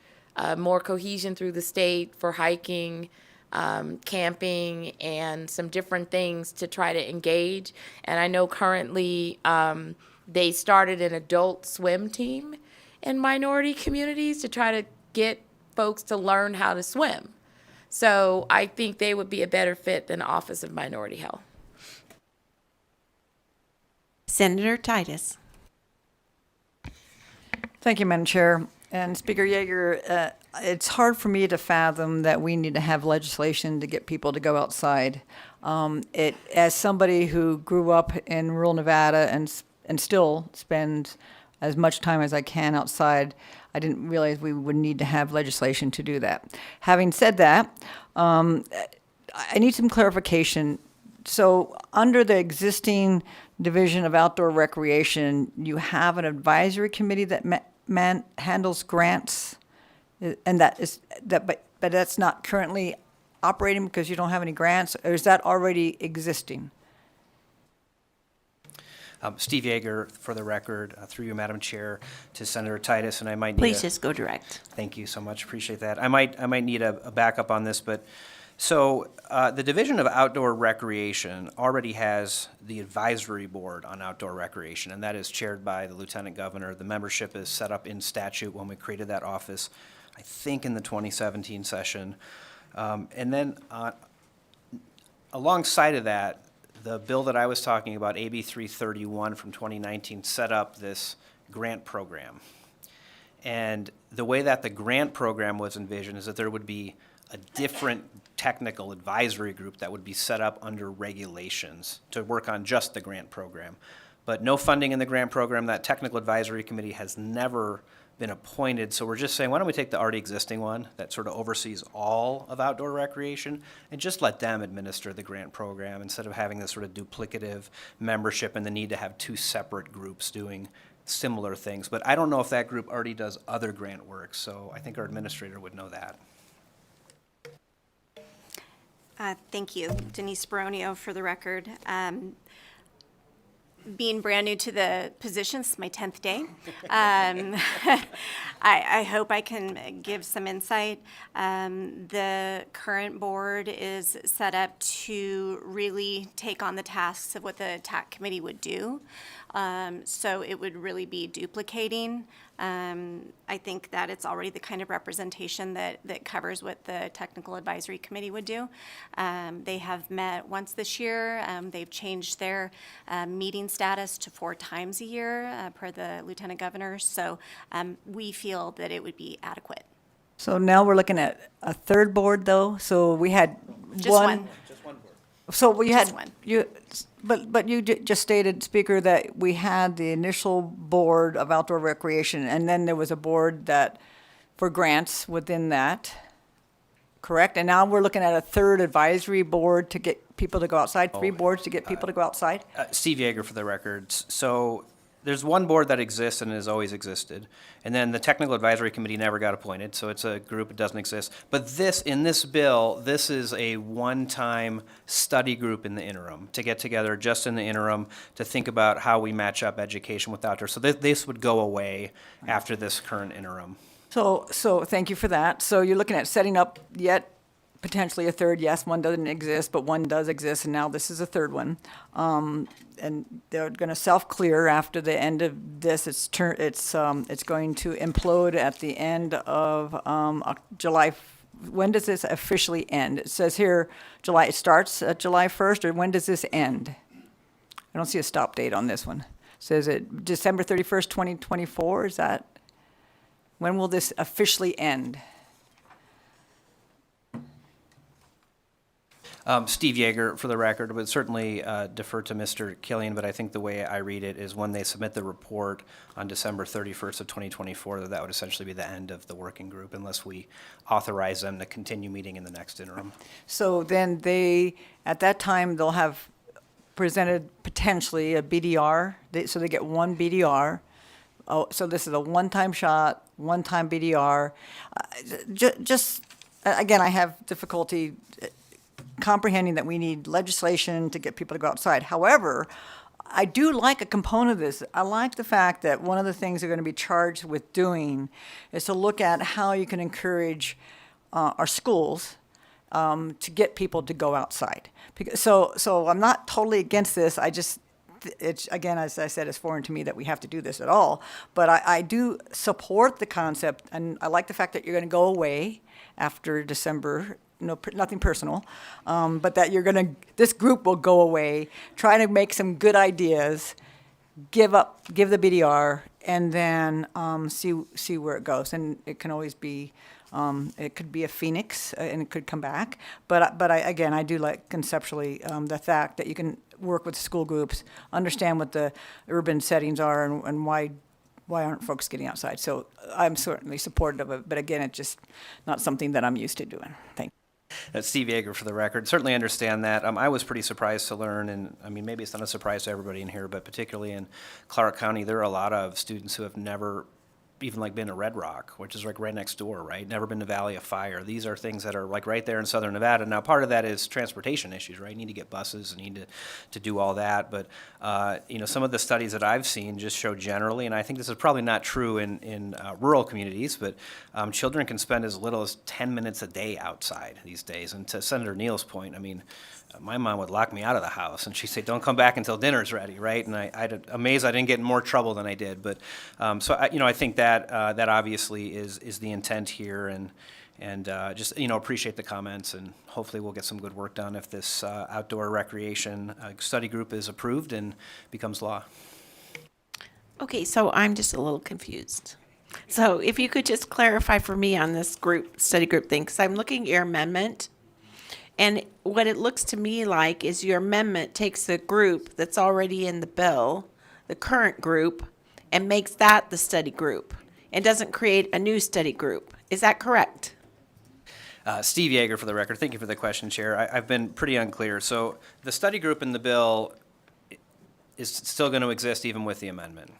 more cohesion through the state for hiking, camping, and some different things to try to engage. And I know currently they started an adult swim team in minority communities to try to get folks to learn how to swim. So I think they would be a better fit than the Office of Minority Health. Senator Titus. Thank you, Madam Chair. And Speaker Yeager, it's hard for me to fathom that we need to have legislation to get people to go outside. As somebody who grew up in rural Nevada and still spends as much time as I can outside, I didn't realize we would need to have legislation to do that. Having said that, I need some clarification. So under the existing Division of Outdoor Recreation, you have an advisory committee that handles grants, and but that's not currently operating because you don't have any grants, or is that already existing? Steve Yeager, for the record, through you, Madam Chair, to Senator Titus, and I might need Please just go direct. Thank you so much. Appreciate that. I might need a backup on this, but so the Division of Outdoor Recreation already has the advisory board on outdoor recreation, and that is chaired by the Lieutenant Governor. The membership is set up in statute when we created that office, I think in the 2017 session. And then alongside of that, the bill that I was talking about, AB 331 from 2019, set up this grant program. And the way that the grant program was envisioned is that there would be a different technical advisory group that would be set up under regulations to work on just the grant program. But no funding in the grant program. That technical advisory committee has never been appointed. So we're just saying, why don't we take the already existing one that sort of oversees all of outdoor recreation and just let them administer the grant program instead of having this sort of duplicative membership and the need to have two separate groups doing similar things. But I don't know if that group already does other grant work, so I think our administrator would know that. Thank you. Denise Baronio for the record. Being brand new to the position, it's my 10th day. I hope I can give some insight. The current board is set up to really take on the tasks of what the TAC committee would do. So it would really be duplicating. I think that it's already the kind of representation that covers what the technical advisory committee would do. They have met once this year. They've changed their meeting status to 4 times a year per the Lieutenant Governor. So we feel that it would be adequate. So now we're looking at a third board, though. So we had Just one. So we Just had one. but you just stated, Speaker, that we had the initial board of outdoor recreation, and then there was a board that for grants within that, correct? And now we're looking at a third advisory board to get people to go outside. 3 boards to get people to go outside. Steve Yeager for the records. So there's one board that exists and has always existed. And then the technical advisory committee never got appointed, so it's a group that doesn't exist. But in this bill, this is a one-time study group in the interim to get together just in the interim to think about how we match up education with outdoor. So this would go away after this current interim. So thank you for that. So you're looking at setting up yet potentially a third. Yes, one doesn't exist, but one does exist, and now this is a third one. And they're going to self-clear after the end of this. It's going to implode at the end of July. When does this officially end? It says here July. It starts at July 1st, or when does this end? I don't see a stop date on this one. It says it December 31st, 2024. Is that when will this officially end? Steve Yeager, for the record, would certainly defer to Mr. Killian, but I think the way I read it is when they submit the report on December 31st of 2024, that would essentially be the end of the working group unless we authorize them to continue meeting in the next interim. So then at that time, they'll have presented potentially a BDR, so they get one BDR. Oh, so this is a one-time shot, one-time BDR. Again, I have difficulty comprehending that we need legislation to get people to go outside. However, I do like a component of this. I like the fact that one of the things they're going to be charged with doing is to look at how you can encourage our schools to get people to go outside. So I'm not totally against this. It's, again, as I said, it's foreign to me that we have to do this at all. But I do support the concept, and I like the fact that you're going to go away after December. No, nothing personal, but that this group will go away, try to make some good ideas, give the BDR, and then see where it goes. And it can always be, it could be a phoenix, and it could come back. But I do like conceptually the fact that you can work with school groups, understand what the urban settings are, and why aren't folks getting outside. So I'm certainly supportive of it, but again, it's just not something that I'm used to doing. Thank you. That's Steve Yeager for the record. Certainly understand that. I was pretty surprised to learn, and I mean, maybe it's not a surprise to everybody in here, but particularly in Clark County, there are a lot of students who have never even like been to Red Rock, which is like right next door, right? Never been to Valley of Fire. These are things that are like right there in southern Nevada. Now, part of that is transportation issues, right? You need to get buses, and need to do all that. But, some of the studies that I've seen just show generally, and I think this is probably not true in rural communities, but children can spend as little as 10 minutes a day outside these days. And to Senator Neal's point, I mean, my mom would lock me out of the house, and she'd say, "Don't come back until dinner's ready," right? And I'd amazed I didn't get in more trouble than I did. But I think that obviously is the intent here, and just appreciate the comments, and hopefully we'll get some good work done if this outdoor recreation study group is approved and becomes law. Okay, so I'm just a little confused. So if you could just clarify for me on this study group thing, because I'm looking at your amendment. And what it looks to me like is your amendment takes the group that's already in the bill, the current group, and makes that the study group, and doesn't create a new study group. Is that correct? Steve Yeager for the record. Thank you for the question, Chair. I've been pretty unclear. So the study group in the bill is still going to exist even with the amendment.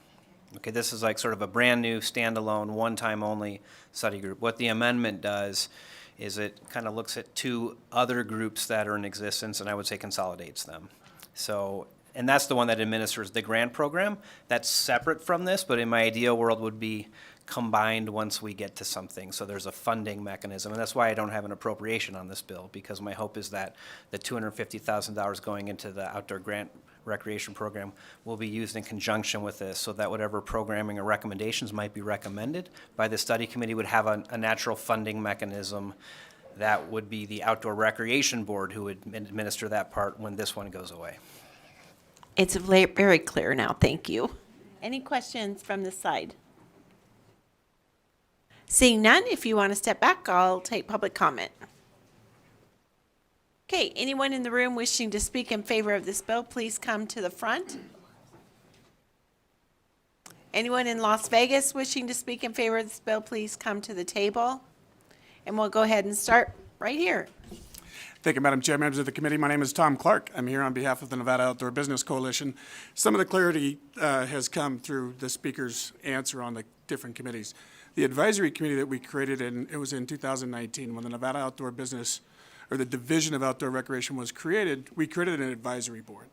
Okay, this is like sort of a brand new standalone, one-time only study group. What the amendment does is it kind of looks at two other groups that are in existence, and I would say consolidates them. So, and that's the one that administers the grant program. That's separate from this, but in my ideal world would be combined once we get to something. So there's a funding mechanism, and that's why I don't have an appropriation on this bill, because my hope is that the $250,000 going into the outdoor grant recreation program will be used in conjunction with this, so that whatever programming or recommendations might be recommended by the study committee would have a natural funding mechanism that would be the outdoor recreation board who would administer that part when this one goes away. It's very clear now. Thank you. Any questions from this side? Seeing none, if you want to step back, I'll take public comment. Okay, anyone in the room wishing to speak in favor of this bill, please come to the front. Anyone in Las Vegas wishing to speak in favor of this bill, please come to the table. And we'll go ahead and start right here. Thank you, Madam Chair, members of the committee. My name is Tom Clark. I'm here on behalf of the Nevada Outdoor Business Coalition. Some of the clarity has come through the speaker's answer on the different committees. The advisory committee that we created, it was in 2019 when the Nevada Outdoor Business, or the Division of Outdoor Recreation was created, we created an advisory board.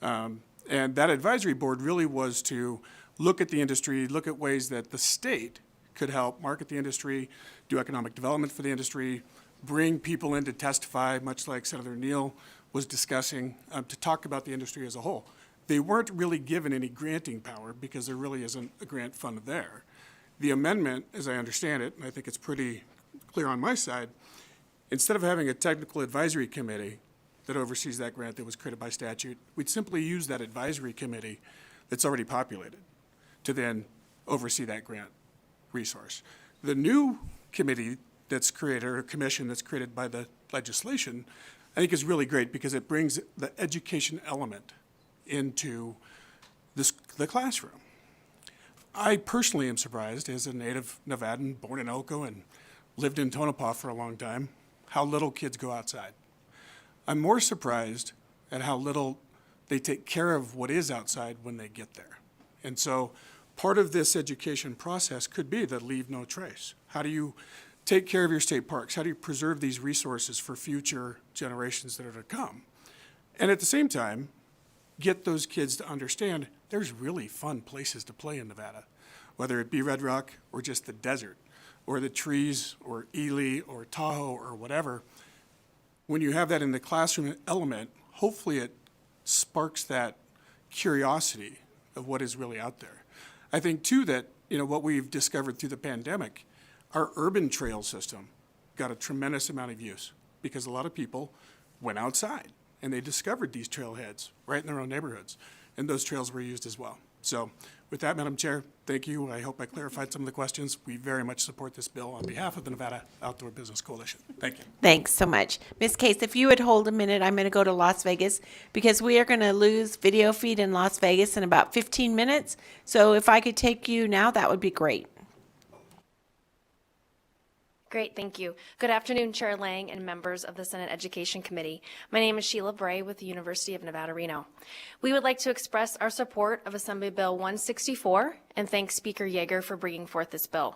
And that advisory board really was to look at the industry, look at ways that the state could help market the industry, do economic development for the industry, bring people in to testify, much like Senator Neal was discussing, to talk about the industry as a whole. They weren't really given any granting power because there really isn't a grant fund there. The amendment, as I understand it, and I think it's pretty clear on my side, instead of having a technical advisory committee that oversees that grant that was created by statute, we'd simply use that advisory committee that's already populated to then oversee that grant resource. The new committee that's created, or commission that's created by the legislation, I think is really great because it brings the education element into the classroom. I personally am surprised, as a native Nevadan, born in Elko and lived in Tonopah for a long time, how little kids go outside. I'm more surprised at how little they take care of what is outside when they get there. And so part of this education process could be the leave no trace. How do you take care of your state parks? How do you preserve these resources for future generations that are to come? And at the same time, get those kids to understand there's really fun places to play in Nevada, whether it be Red Rock or just the desert or the trees or Ely or Tahoe or whatever. When you have that in the classroom element, hopefully it sparks that curiosity of what is really out there. I think too that, what we've discovered through the pandemic, our urban trail system got a tremendous amount of use because a lot of people went outside and they discovered these trailheads right in their own neighborhoods, and those trails were used as well. So with that, Madam Chair, thank you. I hope I clarified some of the questions. We very much support this bill on behalf of the Nevada Outdoor Business Coalition. Thank you. Thanks so much. Ms. Case, if you would hold a minute, I'm going to go to Las Vegas because we are going to lose video feed in Las Vegas in about 15 minutes. So if I could take you now, that would be great. Great, thank you. Good afternoon, Chair Lang and members of the Senate Education Committee. My name is Sheila Bray with the University of Nevada, Reno. We would like to express our support of Assembly Bill 164 and thank Speaker Yeager for bringing forth this bill.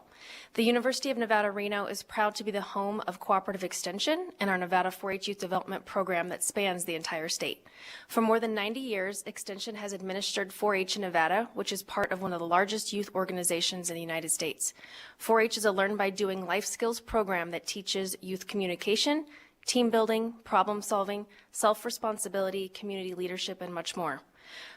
The University of Nevada, Reno is proud to be the home of Cooperative Extension and our Nevada 4-H Youth Development Program that spans the entire state. For more than 90 years, Extension has administered 4-H in Nevada, which is part of one of the largest youth organizations in the United States. 4-H is a Learn by Doing life skills program that teaches youth communication, team building, problem solving, self-responsibility, community leadership, and much more.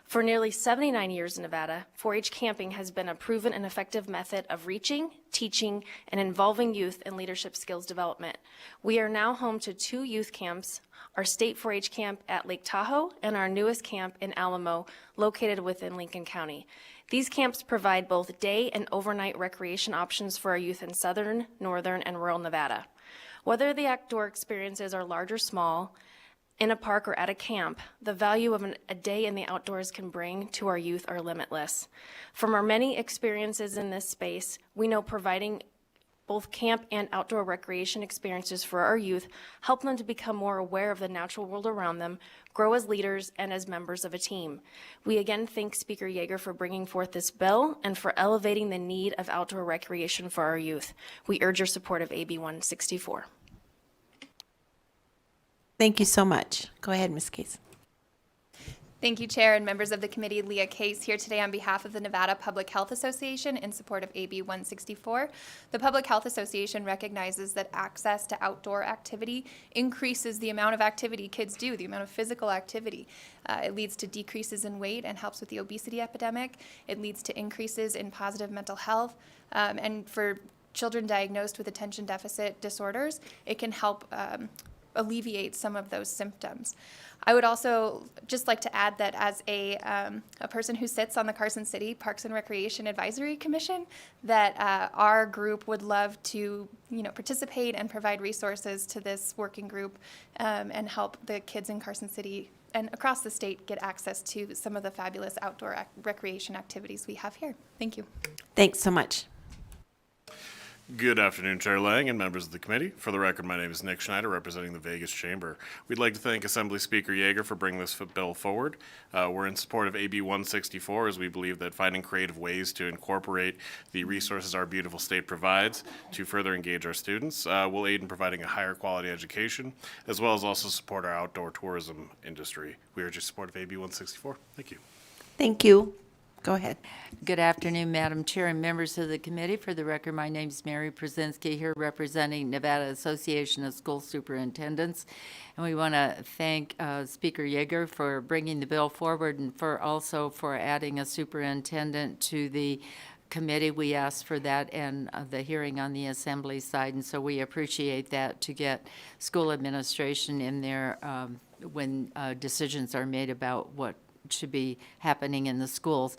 For nearly 79 years in Nevada, 4-H camping has been a proven and effective method of reaching, teaching, and involving youth in leadership skills development. We are now home to 2 youth camps, our state 4-H camp at Lake Tahoe and our newest camp in Alamo, located within Lincoln County. These camps provide both day and overnight recreation options for our youth in southern, northern, and rural Nevada. Whether the outdoor experiences are large or small, in a park or at a camp, the value of a day in the outdoors can bring to our youth are limitless. From our many experiences in this space, we know providing both camp and outdoor recreation experiences for our youth help them to become more aware of the natural world around them, grow as leaders and as members of a team. We again thank Speaker Yeager for bringing forth this bill and for elevating the need of outdoor recreation for our youth. We urge your support of AB 164. Thank you so much. Go ahead, Ms. Case. Thank you, Chair and members of the committee. Leah Case here today on behalf of the Nevada Public Health Association in support of AB 164. The Public Health Association recognizes that access to outdoor activity increases the amount of activity kids do, the amount of physical activity. It leads to decreases in weight and helps with the obesity epidemic. It leads to increases in positive mental health. And for children diagnosed with attention deficit disorders, it can help alleviate some of those symptoms. I would also just like to add that as a person who sits on the Carson City Parks and Recreation Advisory Commission, that our group would love to, participate and provide resources to this working group and help the kids in Carson City and across the state get access to some of the fabulous outdoor recreation activities we have here. Thank you. Thanks so much. Good afternoon, Chair Lang and members of the committee. For the record, my name is Nick Schneider, representing the Vegas Chamber. We'd like to thank Assembly Speaker Yeager for bringing this bill forward. We're in support of AB 164 as we believe that finding creative ways to incorporate the resources our beautiful state provides to further engage our students will aid in providing a higher quality education, as well as also support our outdoor tourism industry. We urge your support of AB 164. Thank you. Thank you. Go ahead. Good afternoon, Madam Chair and members of the committee. For the record, my name is Mary Przenski here representing Nevada Association of School Superintendents. And we want to thank Speaker Yeager for bringing the bill forward and for adding a superintendent to the committee. We asked for that and the hearing on the assembly side, and so we appreciate that to get school administration in there when decisions are made about what should be happening in the schools.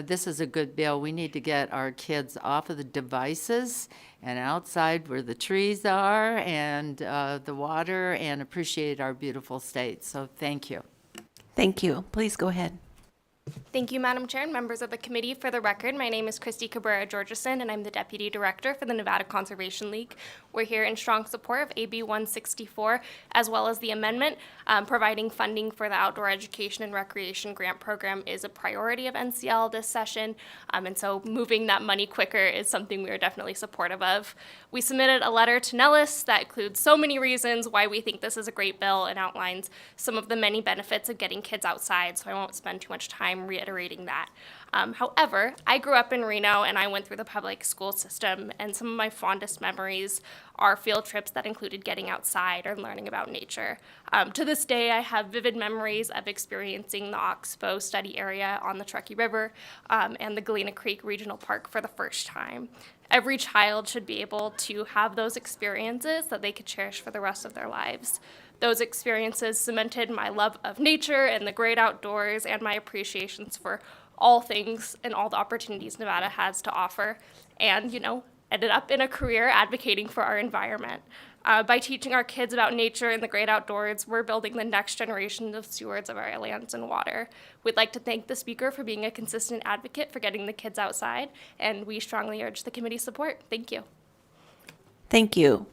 This is a good bill. We need to get our kids off of the devices and outside where the trees are and the water and appreciate our beautiful state. So thank you. Thank you. Please go ahead. Thank you, Madam Chair and members of the committee. For the record, my name is Christy Cabrera Georgeson, and I'm the Deputy Director for the Nevada Conservation League. we're here in strong support of AB 164, as well as the amendment. Providing funding for the Outdoor Education and Recreation Grant Program is a priority of NCL this session, and so moving that money quicker is something we are definitely supportive of. We submitted a letter to Nellis that includes so many reasons why we think this is a great bill and outlines some of the many benefits of getting kids outside, so I won't spend too much time reiterating that. However, I grew up in Reno and I went through the public school system, and some of my fondest memories are field trips that included getting outside or learning about nature. To this day, I have vivid memories of experiencing the Oxbow study area on the Truckee River and the Galena Creek Regional Park for the first time. Every child should be able to have those experiences that they could cherish for the rest of their lives. Those experiences cemented my love of nature and the great outdoors and my appreciations for all things and all the opportunities Nevada has to offer, and, ended up in a career advocating for our environment. By teaching our kids about nature and the great outdoors, we're building the next generation of stewards of our lands and water. We'd like to thank the speaker for being a consistent advocate for getting the kids outside, and we strongly urge the committee's support. Thank you. Thank you.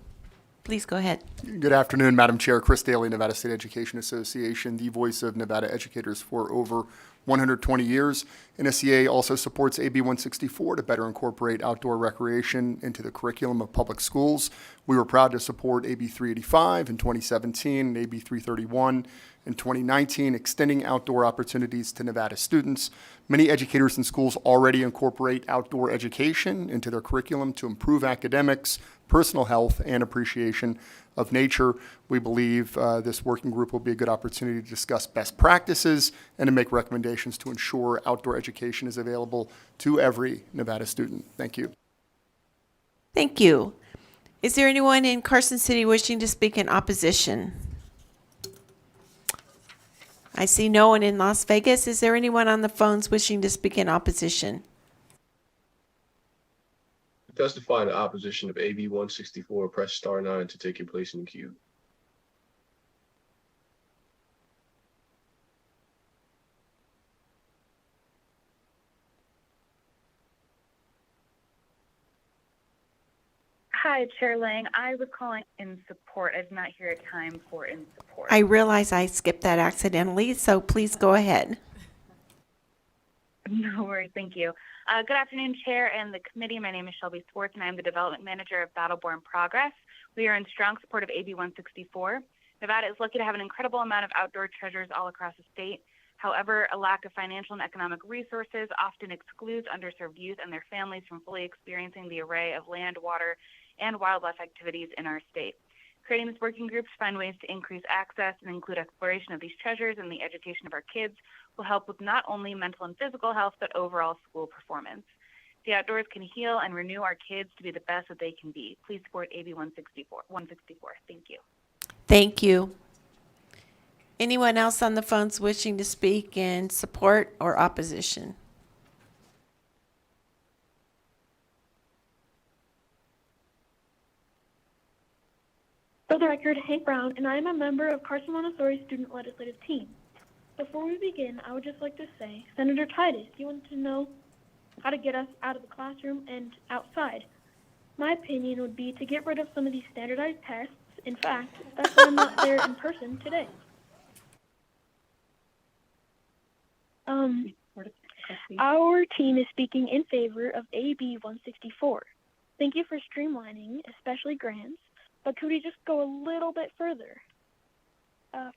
Please go ahead. Good afternoon, Madam Chair. Chris Daly, Nevada State Education Association, the voice of Nevada educators for over 120 years. NSEA also supports AB 164 to better incorporate outdoor recreation into the curriculum of public schools. We were proud to support AB 385 in 2017 and AB 331 in 2019, extending outdoor opportunities to Nevada students. Many educators in schools already incorporate outdoor education into their curriculum to improve academics, personal health, and appreciation of nature. We believe this working group will be a good opportunity to discuss best practices and to make recommendations to ensure outdoor education is available to every Nevada student. Thank you. Thank you. Is there anyone in Carson City wishing to speak in opposition? I see no one in Las Vegas. Is there anyone on the phones wishing to speak in opposition? To testify in opposition of AB 164, press star 9 to take your place in the queue. Hi, Chair Lang. I was calling in support. I did not hear a time for in support. I realize I skipped that accidentally, so please go ahead. No worries. Thank you. Good afternoon, Chair and the committee. My name is Shelby Swartz, and I'm the Development Manager of Battleborn Progress. We are in strong support of AB 164. Nevada is lucky to have an incredible amount of outdoor treasures all across the state. However, a lack of financial and economic resources often excludes underserved youth and their families from fully experiencing the array of land, water, and wildlife activities in our state. Creating this working group to find ways to increase access and include exploration of these treasures and the education of our kids will help with not only mental and physical health, but overall school performance. The outdoors can heal and renew our kids to be the best that they can be. Please support AB 164. Thank you. Thank you. Anyone else on the phones wishing to speak in support or opposition? For the record, Hank Brown, and I am a member of Carson Montessori Student Legislative Team. Before we begin, I would just like to say, Senator Titus, you wanted to know how to get us out of the classroom and outside. My opinion would be to get rid of some of these standardized tests. In fact, that's why I'm not there in person today. Our team is speaking in favor of AB 164. Thank you for streamlining, especially grants, but could we just go a little bit further?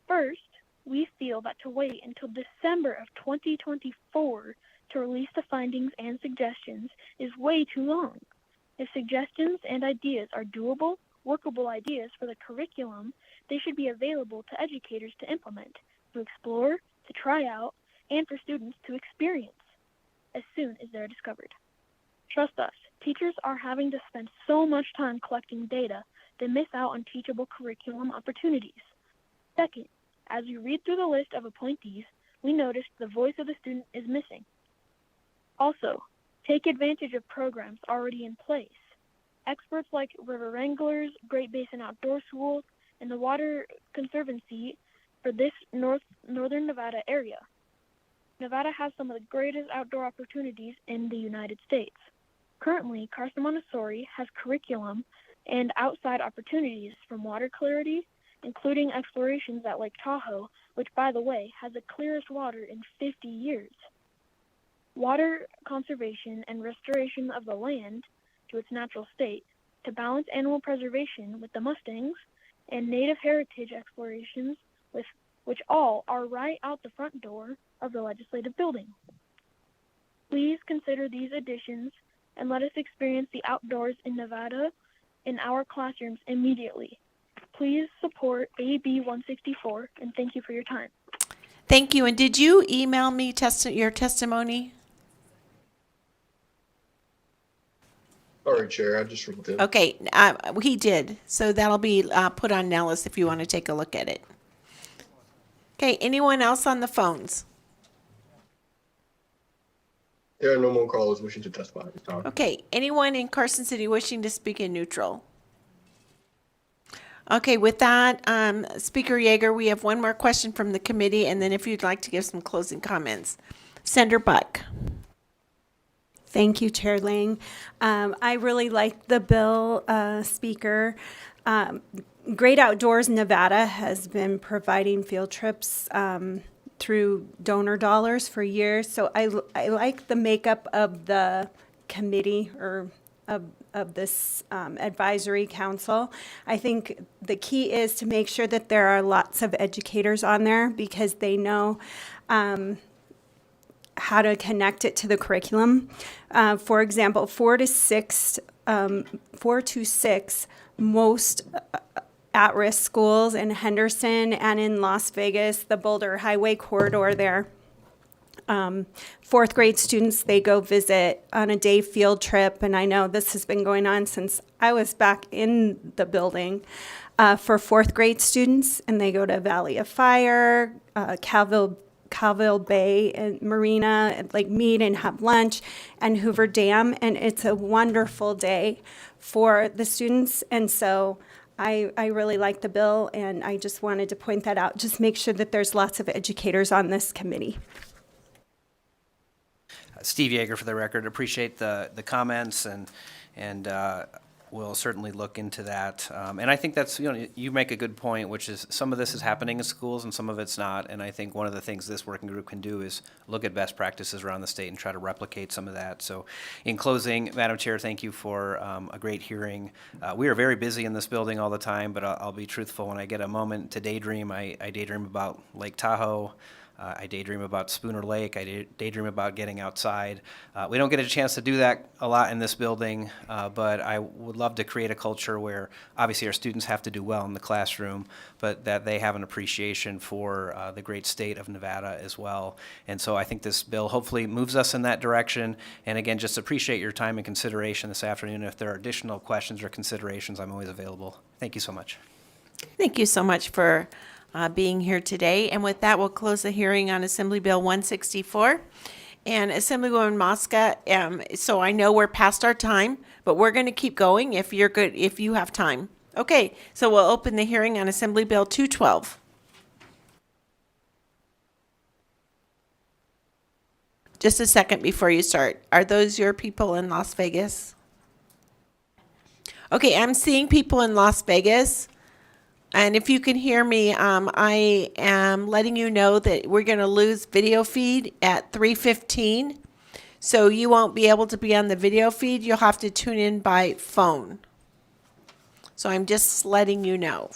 First, we feel that to wait until December of 2024 to release the findings and suggestions is way too long. If suggestions and ideas are doable, workable ideas for the curriculum, they should be available to educators to implement, to explore, to try out, and for students to experience as soon as they're discovered. Trust us, teachers are having to spend so much time collecting data, they miss out on teachable curriculum opportunities. Second, as we read through the list of appointees, we noticed the voice of the student is missing. Also, take advantage of programs already in place. Experts like River Wranglers, Great Basin Outdoor Schools, and the Water Conservancy for this northern Nevada area. Nevada has some of the greatest outdoor opportunities in the United States. Currently, Carson Montessori has curriculum and outside opportunities from water clarity, including explorations at Lake Tahoe, which, by the way, has the clearest water in 50 years. Water conservation and restoration of the land to its natural state, to balance animal preservation with the mustangs, and native heritage explorations, which all are right out the front door of the legislative building. Please consider these additions and let us experience the outdoors in Nevada in our classrooms immediately. Please support AB 164, and thank you for your time. Thank you. And did you email me your testimony? All right, Chair, I just wrote them. Okay, he did. So that'll be put on Nellis if you want to take a look at it. Okay, anyone else on the phones? There are no more callers wishing to testify at this time. Okay, anyone in Carson City wishing to speak in neutral? Okay, with that, Speaker Yeager, we have one more question from the committee, and then if you'd like to give some closing comments. Senator Buck. Thank you, Chair Lang. I really like the bill, Speaker. Great Outdoors Nevada has been providing field trips through donor dollars for years. So I like the makeup of the committee or of this advisory council. I think the key is to make sure that there are lots of educators on there because they know how to connect it to the curriculum. For example, 4 to 6, most at-risk schools in Henderson and in Las Vegas, the Boulder Highway corridor there. Fourth grade students, they go visit on a day field trip, and I know this has been going on since I was back in the building for fourth grade students, and they go to Valley of Fire, Calville Bay and Marina, and like meet and have lunch, and Hoover Dam, and it's a wonderful day for the students. And so I really like the bill, and I just wanted to point that out. Just make sure that there's lots of educators on this committee. Steve Yeager for the record. Appreciate the comments and we'll certainly look into that. And I think that's, you make a good point, which is some of this is happening in schools and some of it's not. And I think one of the things this working group can do is look at best practices around the state and try to replicate some of that. So in closing, Madam Chair, thank you for a great hearing. We are very busy in this building all the time, but I'll be truthful. When I get a moment to daydream, I daydream about Lake Tahoe. I daydream about Spooner Lake. I daydream about getting outside. We don't get a chance to do that a lot in this building, but I would love to create a culture where obviously our students have to do well in the classroom, but that they have an appreciation for the great state of Nevada as well. And so I think this bill hopefully moves us in that direction. And again, just appreciate your time and consideration this afternoon. If there are additional questions or considerations, I'm always available. Thank you so much. Thank you so much for being here today. And with that, we'll close the hearing on Assembly Bill 164. And Assemblywoman Mosca, so I know we're past our time, but we're going to keep going if you're good, if you have time. Okay, so we'll open the hearing on Assembly Bill 212. Just a second before you start. Are those your people in Las Vegas? Okay, I'm seeing people in Las Vegas. And if you can hear me, I am letting you know that we're going to lose video feed at 3:15. So you won't be able to be on the video feed. You'll have to tune in by phone. So I'm just letting you know.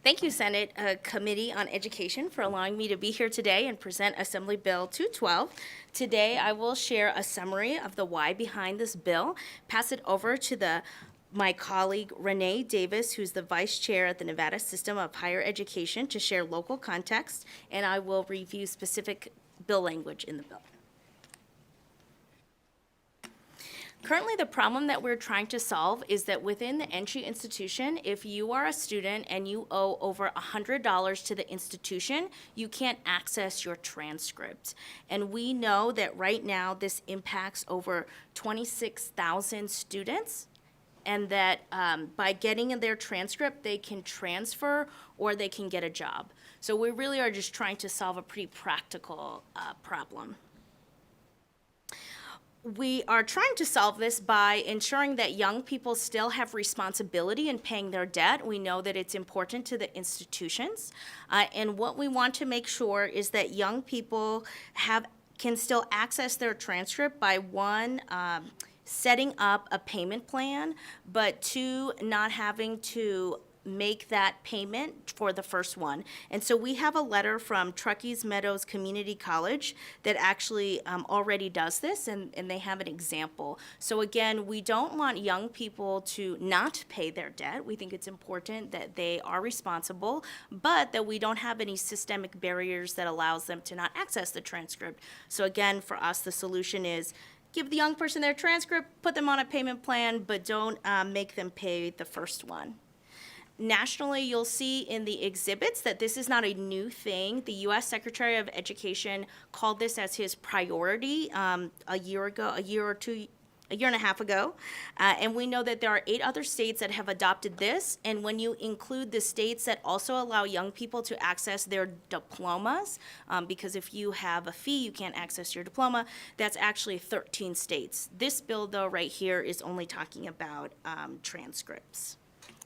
Thank you, Senate Committee on Education, for allowing me to be here today and present Assembly Bill 212. Today, I will share a summary of the why behind this bill, pass it over to my colleague Renee Davis, who's the Vice Chair at the Nevada System of Higher Education, to share local context, and I will review specific bill language in the bill. Currently, the problem that we're trying to solve is that within the entry institution, if you are a student and you owe over $100 to the institution, you can't access your transcript. And we know that right now this impacts over 26,000 students and that by getting in their transcript, they can transfer or they can get a job. So we really are just trying to solve a pretty practical problem. We are trying to solve this by ensuring that young people still have responsibility in paying their debt. We know that it's important to the institutions. And what we want to make sure is that young people can still access their transcript by one, setting up a payment plan, but two, not having to make that payment for the first one. And so we have a letter from Truckees Meadows Community College that actually already does this, and they have an example. So again, we don't want young people to not pay their debt. We think it's important that they are responsible, but that we don't have any systemic barriers that allows them to not access the transcript. So again, for us, the solution is give the young person their transcript, put them on a payment plan, but don't make them pay the first one. Nationally, you'll see in the exhibits that this is not a new thing. The U.S. Secretary of Education called this as his priority a year and a half ago. And we know that there are 8 other states that have adopted this. And when you include the states that also allow young people to access their diplomas, because if you have a fee, you can't access your diploma, that's actually 13 states. This bill, though, right here is only talking about transcripts.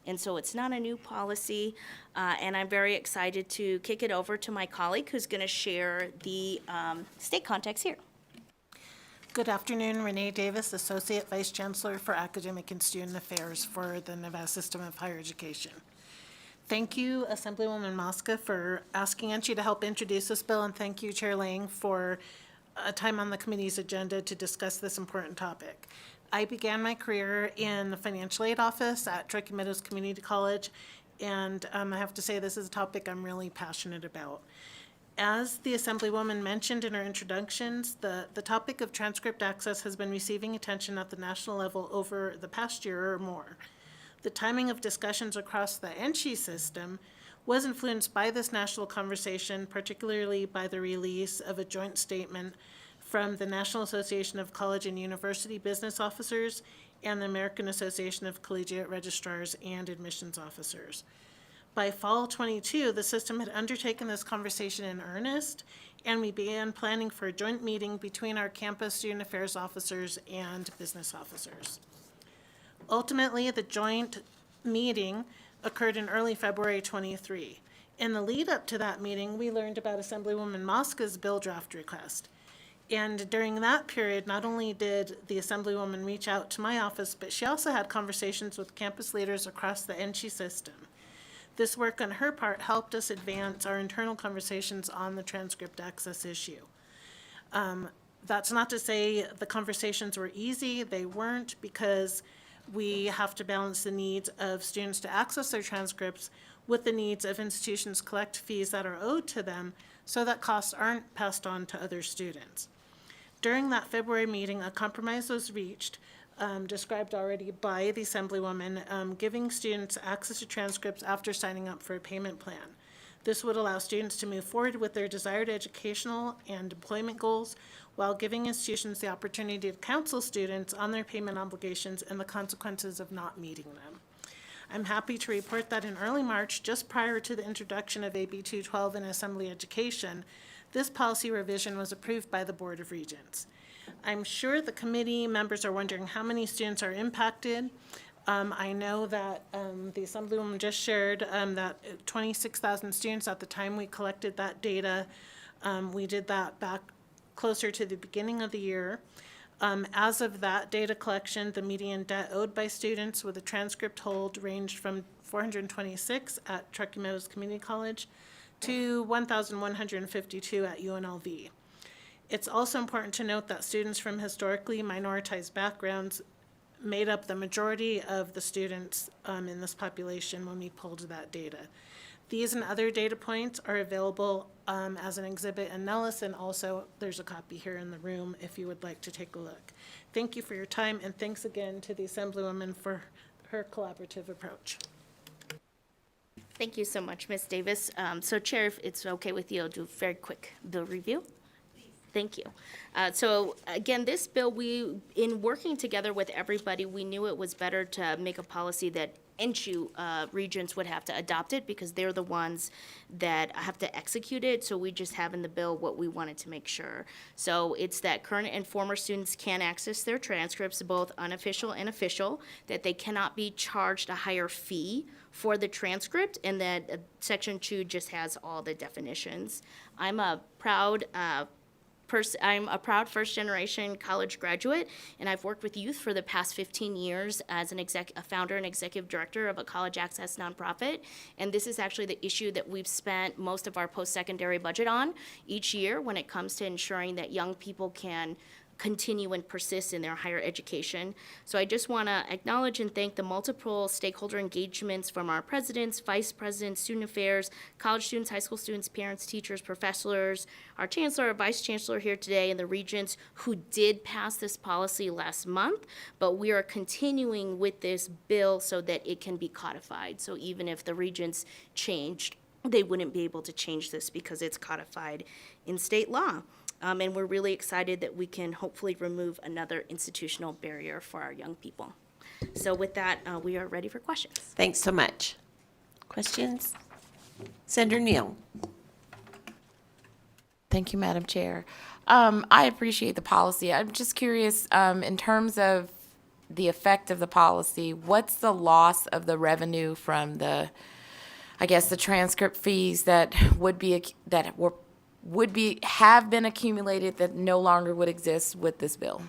And so it's not a new policy, and I'm very excited to kick it over to my colleague who's going to share the state context here. Good afternoon, Renee Davis, Associate Vice Chancellor for Academic and Student Affairs for the Nevada System of Higher Education. Thank you, Assemblywoman Mosca, for asking Anchi to help introduce this bill, and thank you, Chair Lang, for a time on the committee's agenda to discuss this important topic. I began my career in the financial aid office at Truckee Meadows Community College, and I have to say this is a topic I'm really passionate about. As the Assemblywoman mentioned in her introductions, the topic of transcript access has been receiving attention at the national level over the past year or more. The timing of discussions across the NSHE system was influenced by this national conversation, particularly by the release of a joint statement from the National Association of College and University Business Officers and the American Association of Collegiate Registrars and Admissions Officers. By fall 22, the system had undertaken this conversation in earnest, and we began planning for a joint meeting between our campus student affairs officers and business officers. Ultimately, the joint meeting occurred in early February 23. In the lead up to that meeting, we learned about Assemblywoman Mosca's bill draft request. And during that period, not only did the Assemblywoman reach out to my office, but she also had conversations with campus leaders across the NSHE system. This work on her part helped us advance our internal conversations on the transcript access issue. That's not to say the conversations were easy. They weren't, because we have to balance the needs of students to access their transcripts with the needs of institutions collect fees that are owed to them so that costs aren't passed on to other students. During that February meeting, a compromise was reached, described already by the Assemblywoman, giving students access to transcripts after signing up for a payment plan. This would allow students to move forward with their desired educational and employment goals while giving institutions the opportunity to counsel students on their payment obligations and the consequences of not meeting them. I'm happy to report that in early March, just prior to the introduction of AB 212 in Assembly Education, this policy revision was approved by the Board of Regents. I'm sure the committee members are wondering how many students are impacted. I know that the Assemblywoman just shared that 26,000 students at the time we collected that data. We did that back closer to the beginning of the year. As of that data collection, the median debt owed by students with a transcript hold ranged from 426 at Truckee Meadows Community College to 1,152 at UNLV. It's also important to note that students from historically minoritized backgrounds made up the majority of the students in this population when we pulled that data. These and other data points are available as an exhibit in Nellis, and also there's a copy here in the room if you would like to take a look. Thank you for your time, and thanks again to the Assemblywoman for her collaborative approach. Thank you so much, Ms. Davis. So Chair, if it's okay with you, I'll do a very quick bill review. Thank you. So again, this bill, in working together with everybody, we knew it was better to make a policy that NCHU regents would have to adopt it because they're the ones that have to execute it. So we just have in the bill what we wanted to make sure. So it's that current and former students can access their transcripts, both unofficial and official, that they cannot be charged a higher fee for the transcript, and that Section 2 just has all the definitions. I'm a proud first-generation college graduate, and I've worked with youth for the past 15 years as a founder and executive director of a college access nonprofit. And this is actually the issue that we've spent most of our post-secondary budget on each year when it comes to ensuring that young people can continue and persist in their higher education. So I just want to acknowledge and thank the multiple stakeholder engagements from our presidents, vice presidents, student affairs, college students, high school students, parents, teachers, professors, our chancellor, our vice chancellor here today, and the regents who did pass this policy last month. But we are continuing with this bill so that it can be codified. So even if the regents changed, they wouldn't be able to change this because it's codified in state law. And we're really excited that we can hopefully remove another institutional barrier for our young people. So with that, we are ready for questions. Thanks so much. Questions? Senator Neal. Thank you, Madam Chair. I appreciate the policy. I'm just curious, in terms of the effect of the policy, what's the loss of the revenue from the transcript fees that have been accumulated that no longer would exist with this bill?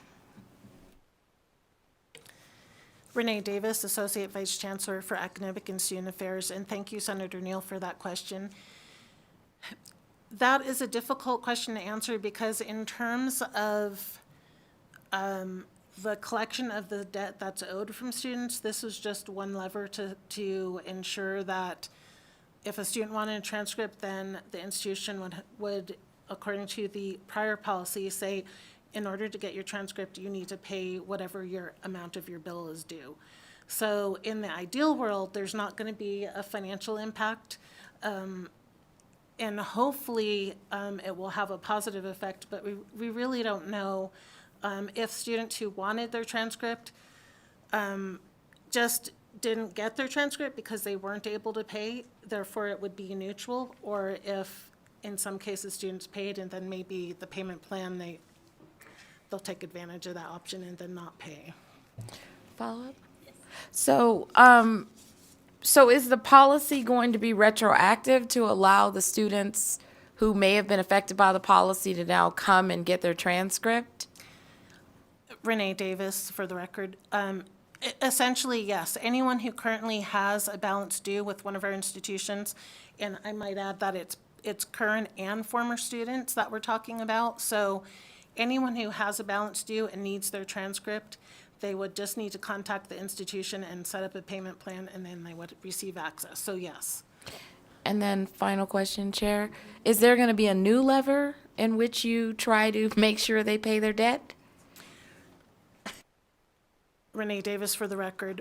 Renee Davis, Associate Vice Chancellor for Academic and Student Affairs, and thank you, Senator Neal, for that question. That is a difficult question to answer because in terms of the collection of the debt that's owed from students, this is just one lever to ensure that if a student wanted a transcript, then the institution would, according to the prior policy, say, in order to get your transcript, you need to pay whatever your amount of your bill is due. So in the ideal world, there's not going to be a financial impact, and hopefully it will have a positive effect, but we really don't know if students who wanted their transcript just didn't get their transcript because they weren't able to pay, therefore it would be neutral, or if in some cases students paid and then maybe the payment plan, they'll take advantage of that option and then not pay. Follow up? So, so is the policy going to be retroactive to allow the students who may have been affected by the policy to now come and get their transcript? Renee Davis, for the record. Essentially, yes. Anyone who currently has a balance due with one of our institutions, and I might add that it's current and former students that we're talking about. So anyone who has a balance due and needs their transcript, they would just need to contact the institution and set up a payment plan, and then they would receive access. So yes. And then final question, Chair. Is there going to be a new lever in which you try to make sure they pay their debt? Renee Davis, for the record.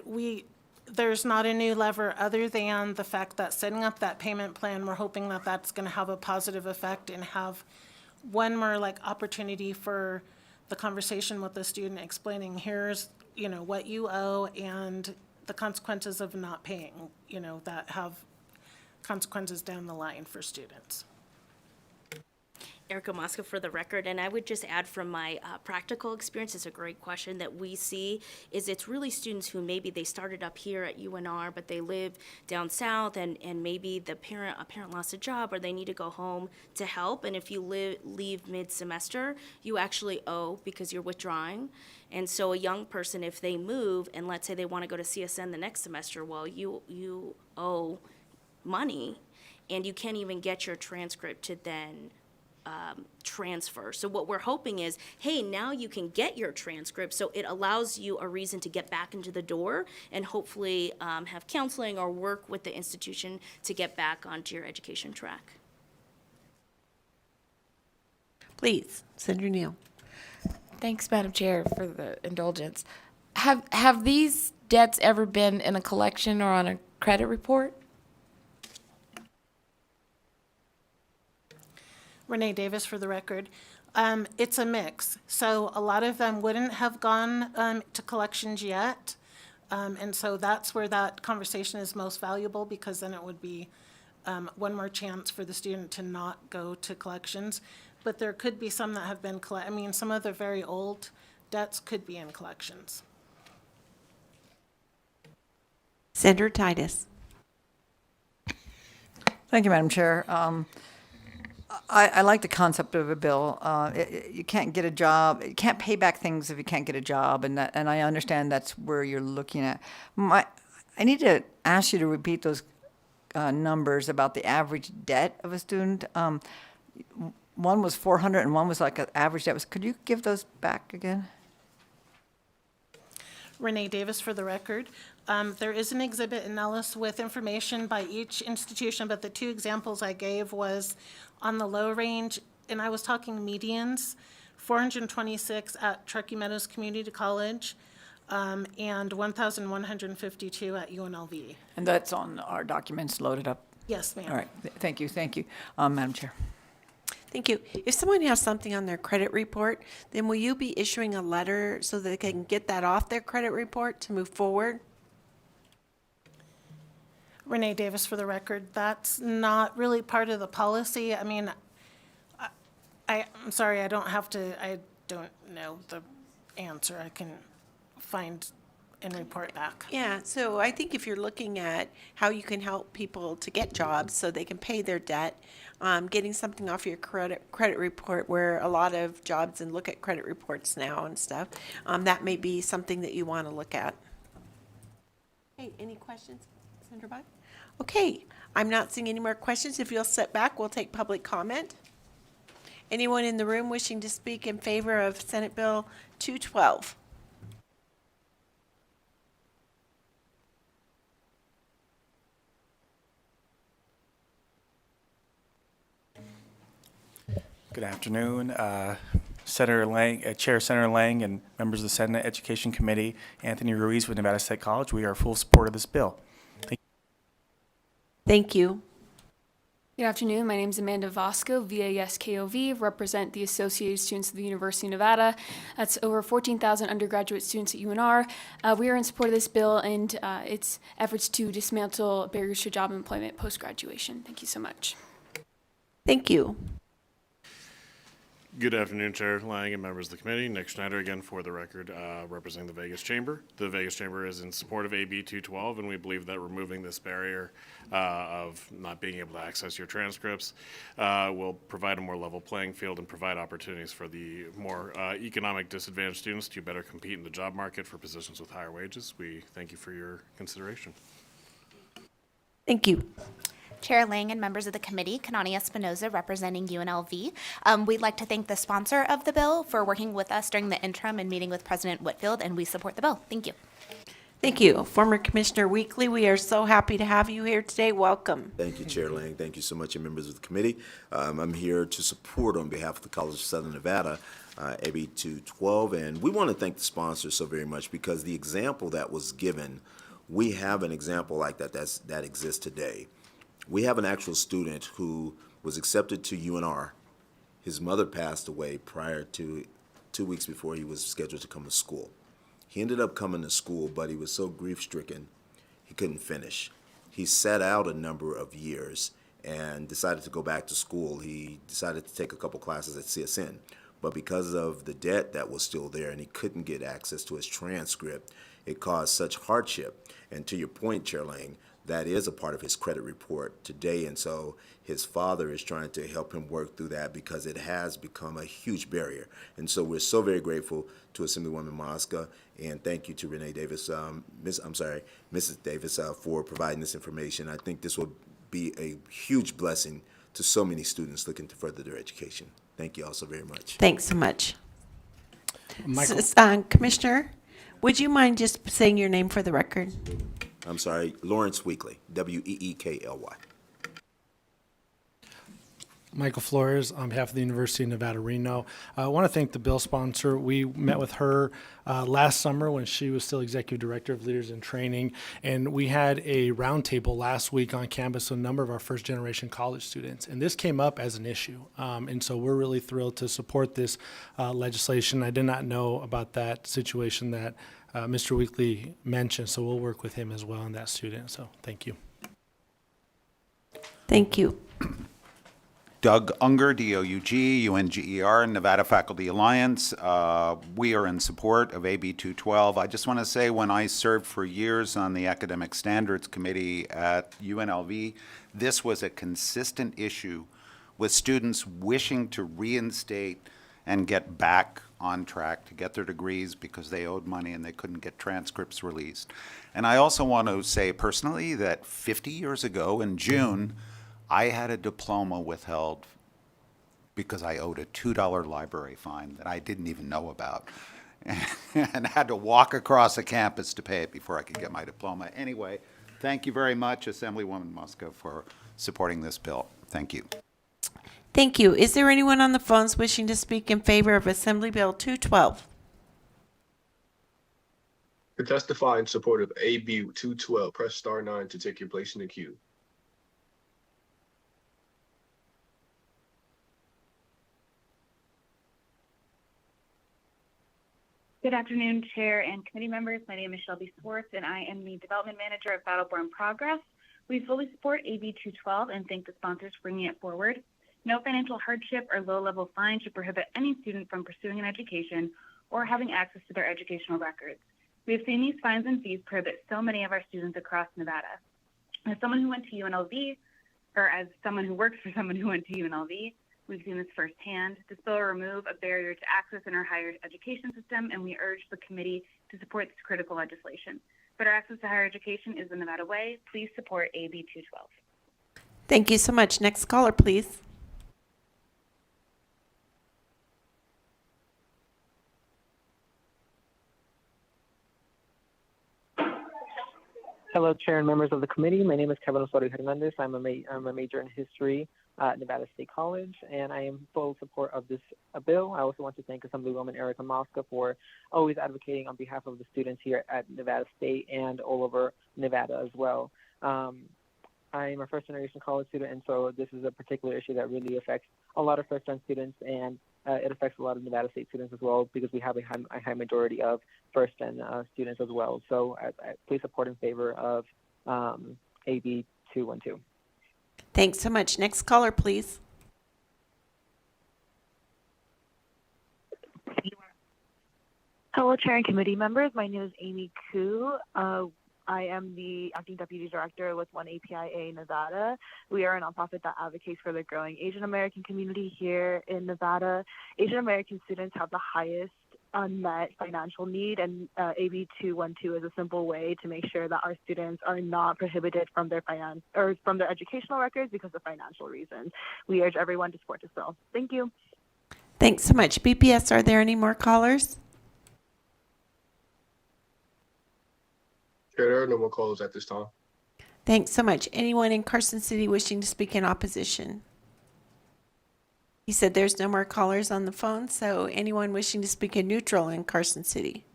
There's not a new lever other than the fact that setting up that payment plan, we're hoping that that's going to have a positive effect and have one more opportunity for the conversation with the student explaining, here's, what you owe and the consequences of not paying, that have consequences down the line for students. Erica Mosca for the record, and I would just add from my practical experience, it's a great question that we see, is it's really students who maybe they started up here at UNR, but they live down south, and maybe a parent lost a job, or they need to go home to help, and if you leave mid-semester, you actually owe because you're withdrawing. And so a young person, if they move, and let's say they want to go to CSN the next semester, well, you owe money, and you can't even get your transcript to then transfer. So what we're hoping is, hey, now you can get your transcript, so it allows you a reason to get back into the door and hopefully have counseling or work with the institution to get back onto your education track. Please, Senator Neal. Thanks, Madam Chair, for the indulgence. Have these debts ever been in a collection or on a credit report? Renee Davis, for the record. It's a mix. So a lot of them wouldn't have gone to collections yet. And so that's where that conversation is most valuable, because then it would be one more chance for the student to not go to collections. But there could be some that have been, some of the very old debts could be in collections. Senator Titus. Thank you, Madam Chair. I like the concept of a bill. You can't get a job, you can't pay back things if you can't get a job, and I understand that's where you're looking at. I need to ask you to repeat those numbers about the average debt of a student. One was 400 and one was like an average debt. Could you give those back again? Renee Davis for the record. There is an exhibit in Ellis with information by each institution, but the two examples I gave was on the low range, and I was talking medians, 426 at Truckee Meadows Community College, and 1,152 at UNLV. And that's on our documents loaded up? Yes, ma'am. All right, thank you, Madam Chair. Thank you. If someone has something on their credit report, then will you be issuing a letter so that they can get that off their credit report to move forward? Renee Davis for the record. That's not really part of the policy. I'm sorry, I don't know the answer. I can find and report back. Yeah, so I think if you're looking at how you can help people to get jobs so they can pay their debt, getting something off your credit report, where a lot of jobs and look at credit reports now and stuff, that may be something that you want to look at. Hey, any questions, Senator Bott? Okay, I'm not seeing any more questions. If you'll step back, we'll take public comment. Anyone in the room wishing to speak in favor of Senate Bill 212? Good afternoon, Senator Lang, Chair Senator Lang, and members of the Senate Education Committee. Anthony Ruiz with Nevada State College. We are full support of this bill. Thank you. Good afternoon. My name is Amanda Vasco, VASKOV, represent the Associated Students of the University of Nevada. That's over 14,000 undergraduate students at UNR. We are in support of this bill and its efforts to dismantle barriers to job and employment post-graduation. Thank you so much. Thank you. Good afternoon, Chair Lang and members of the committee. Nick Schneider again for the record, representing the Vegas Chamber. The Vegas Chamber is in support of AB 212, and we believe that removing this barrier of not being able to access your transcripts will provide a more level playing field and provide opportunities for the more economic disadvantaged students to better compete in the job market for positions with higher wages. We thank you for your consideration. Thank you. Chair Lang and members of the committee, Kanani Espinoza representing UNLV. We'd like to thank the sponsor of the bill for working with us during the interim and meeting with President Whitfield, and we support the bill. Thank you. Thank you. Former Commissioner Weekly, we are so happy to have you here today. Welcome. Thank you, Chair Lang. Thank you so much, and members of the committee. I'm here to support on behalf of the College of Southern Nevada, AB 212, and we want to thank the sponsor so very much because the example that was given, we have an example like that exists today. We have an actual student who was accepted to UNR. His mother passed away prior to 2 weeks before he was scheduled to come to school. He ended up coming to school, but he was so grief-stricken, he couldn't finish. He sat out a number of years and decided to go back to school. He decided to take a couple classes at CSN, but because of the debt that was still there and he couldn't get access to his transcript, it caused such hardship. And to your point, Chair Lang, that is a part of his credit report today, and so his father is trying to help him work through that because it has become a huge barrier. And so we're so very grateful to Assemblywoman Mosca, and thank you to Renee Davis, Mrs. Davis, for providing this information. I think this will be a huge blessing to so many students looking to further their education. Thank you all so very much. Thanks so much. Michael. Commissioner, would you mind just saying your name for the record? I'm sorry, Lawrence Weekly, Weekly. Michael Flores on behalf of the University of Nevada, Reno. I want to thank the bill sponsor. We met with her last summer when she was still Executive Director of Leaders in Training, and we had a roundtable last week on campus with a number of our first-generation college students, and this came up as an issue. And so we're really thrilled to support this legislation. I did not know about that situation that Mr. Weekly mentioned, so we'll work with him as well on that student. So thank you. Thank you. Doug Unger, D-O-U-G, U-N-G-E-R, Nevada Faculty Alliance. We are in support of AB 212. I just want to say when I served for years on the Academic Standards Committee at UNLV, this was a consistent issue with students wishing to reinstate and get back on track to get their degrees because they owed money and they couldn't get transcripts released. And I also want to say personally that 50 years ago in June, I had a diploma withheld because I owed a $2 library fine that I didn't even know about and had to walk across the campus to pay it before I could get my diploma. Anyway, thank you very much, Assemblywoman Muska, for supporting this bill. Thank you. Thank you. Is there anyone on the phones wishing to speak in favor of Assembly Bill 212? To testify in support of AB 212, press star 9 to take your place in the queue. Good afternoon, Chair and committee members. My name is Shelby Swartz, and I am the Development Manager of Battleborn Progress. We fully support AB 212 and thank the sponsors for bringing it forward. No financial hardship or low-level fine should prohibit any student from pursuing an education or having access to their educational records. We have seen these fines and fees prohibit so many of our students across Nevada. As someone who went to UNLV, or as someone who works for someone who went to UNLV, we've seen this firsthand. This bill will remove a barrier to access in our higher education system, and we urge the committee to support this critical legislation. Better access to higher education is the Nevada way. Please support AB 212. Thank you so much. Next caller, please. Hello, Chair and members of the committee. My name is Kevin Osorio Hernandez. I'm a major in history at Nevada State College, and I am in full support of this bill. I also want to thank Assemblywoman Erica Mosca for always advocating on behalf of the students here at Nevada State and all over Nevada as well. I'm a first-generation college student, and so this is a particular issue that really affects a lot of first-gen students, and it affects a lot of Nevada State students as well because we have a high majority of first-gen students as well. So please support in favor of AB 212. Thanks so much. Next caller, please. Hello, Chair and committee members. My name is Amy Koo. I am the Acting Deputy Director with One APIA Nevada. We are a nonprofit that advocates for the growing Asian American community here in Nevada. Asian American students have the highest unmet financial need, and AB 212 is a simple way to make sure that our students are not prohibited from their from their educational records because of financial reasons. We urge everyone to support this bill. Thank you. Thanks so much. BPS, are there any more callers? Chair, there are no more callers at this time. Thanks so much. Anyone in Carson City wishing to speak in opposition? He said there's no more callers on the phone, so anyone wishing to speak in neutral in Carson City?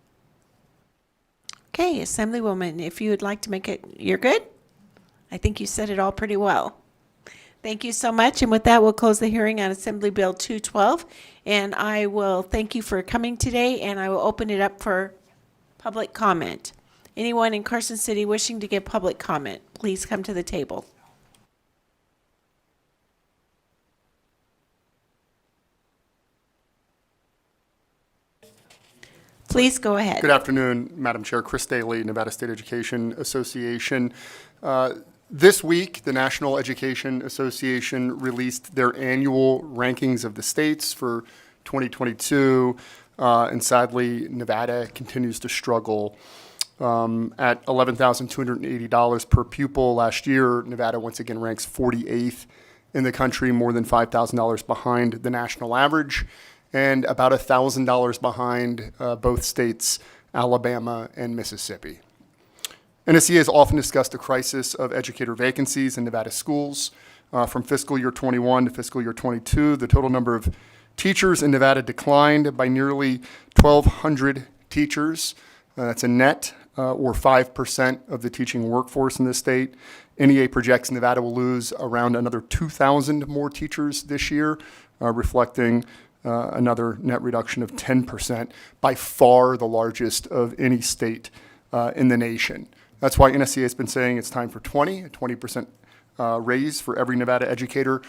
Okay, Assemblywoman, if you would like to make it, you're good? I think you said it all pretty well. Thank you so much, and with that, we'll close the hearing on Assembly Bill 212, and I will thank you for coming today, and I will open it up for public comment. Anyone in Carson City wishing to give public comment, please come to the table. Please go ahead. Good afternoon, Madam Chair. Chris Daly, Nevada State Education Association. This week, the National Education Association released their annual rankings of the states for 2022, and sadly, Nevada continues to struggle. At $11,280 per pupil last year, Nevada once again ranks 48th in the country, more than $5,000 behind the national average, and about $1,000 behind both states, Alabama and Mississippi. NSEA has often discussed the crisis of educator vacancies in Nevada schools. From fiscal year 21 to fiscal year 22, the total number of teachers in Nevada declined by nearly 1,200 teachers. That's a net, or 5% of the teaching workforce in the state. NEA projects Nevada will lose around another 2,000 more teachers this year, reflecting another net reduction of 10%, by far the largest of any state in the nation. That's why NSCA has been saying it's time for a 20% raise for every Nevada educator,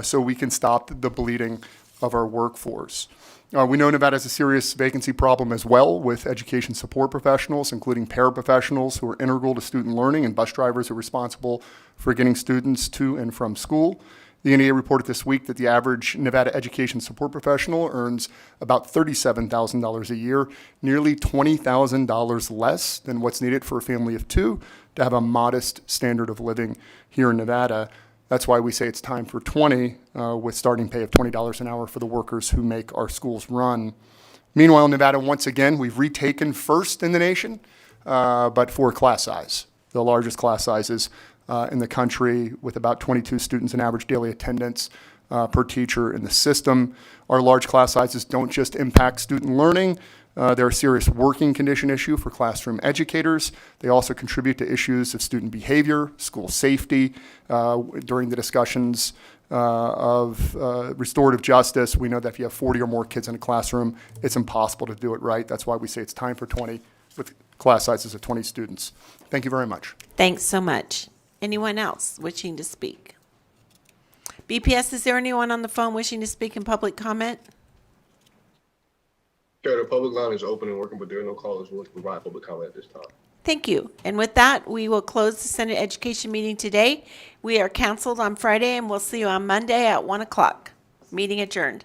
so we can stop the bleeding of our workforce. We know Nevada has a serious vacancy problem as well with education support professionals, including paraprofessionals who are integral to student learning, and bus drivers who are responsible for getting students to and from school. The NEA reported this week that the average Nevada education support professional earns about $37,000 a year, nearly $20,000 less than what's needed for a family of two to have a modest standard of living here in Nevada. That's why we say it's time for 20, with starting pay of $20 an hour for the workers who make our schools run. Meanwhile, Nevada, once again, we've retaken first in the nation, but for class size, the largest class sizes in the country, with about 22 students in average daily attendance per teacher in the system. Our large class sizes don't just impact student learning. They're a serious working condition issue for classroom educators. They also contribute to issues of student behavior, school safety. During the discussions of restorative justice, we know that if you have 40 or more kids in a classroom, it's impossible to do it right. That's why we say it's time for 20, with class sizes of 20 students. Thank you very much. Thanks so much. Anyone else wishing to speak? BPS, is there anyone on the phone wishing to speak in public comment? Chair, the public line is open and working, but there are no callers willing to provide public comment at this time. Thank you. And with that, we will close the Senate Education meeting today. We are canceled on Friday, and we'll see you on Monday at 1 o'clock. Meeting adjourned.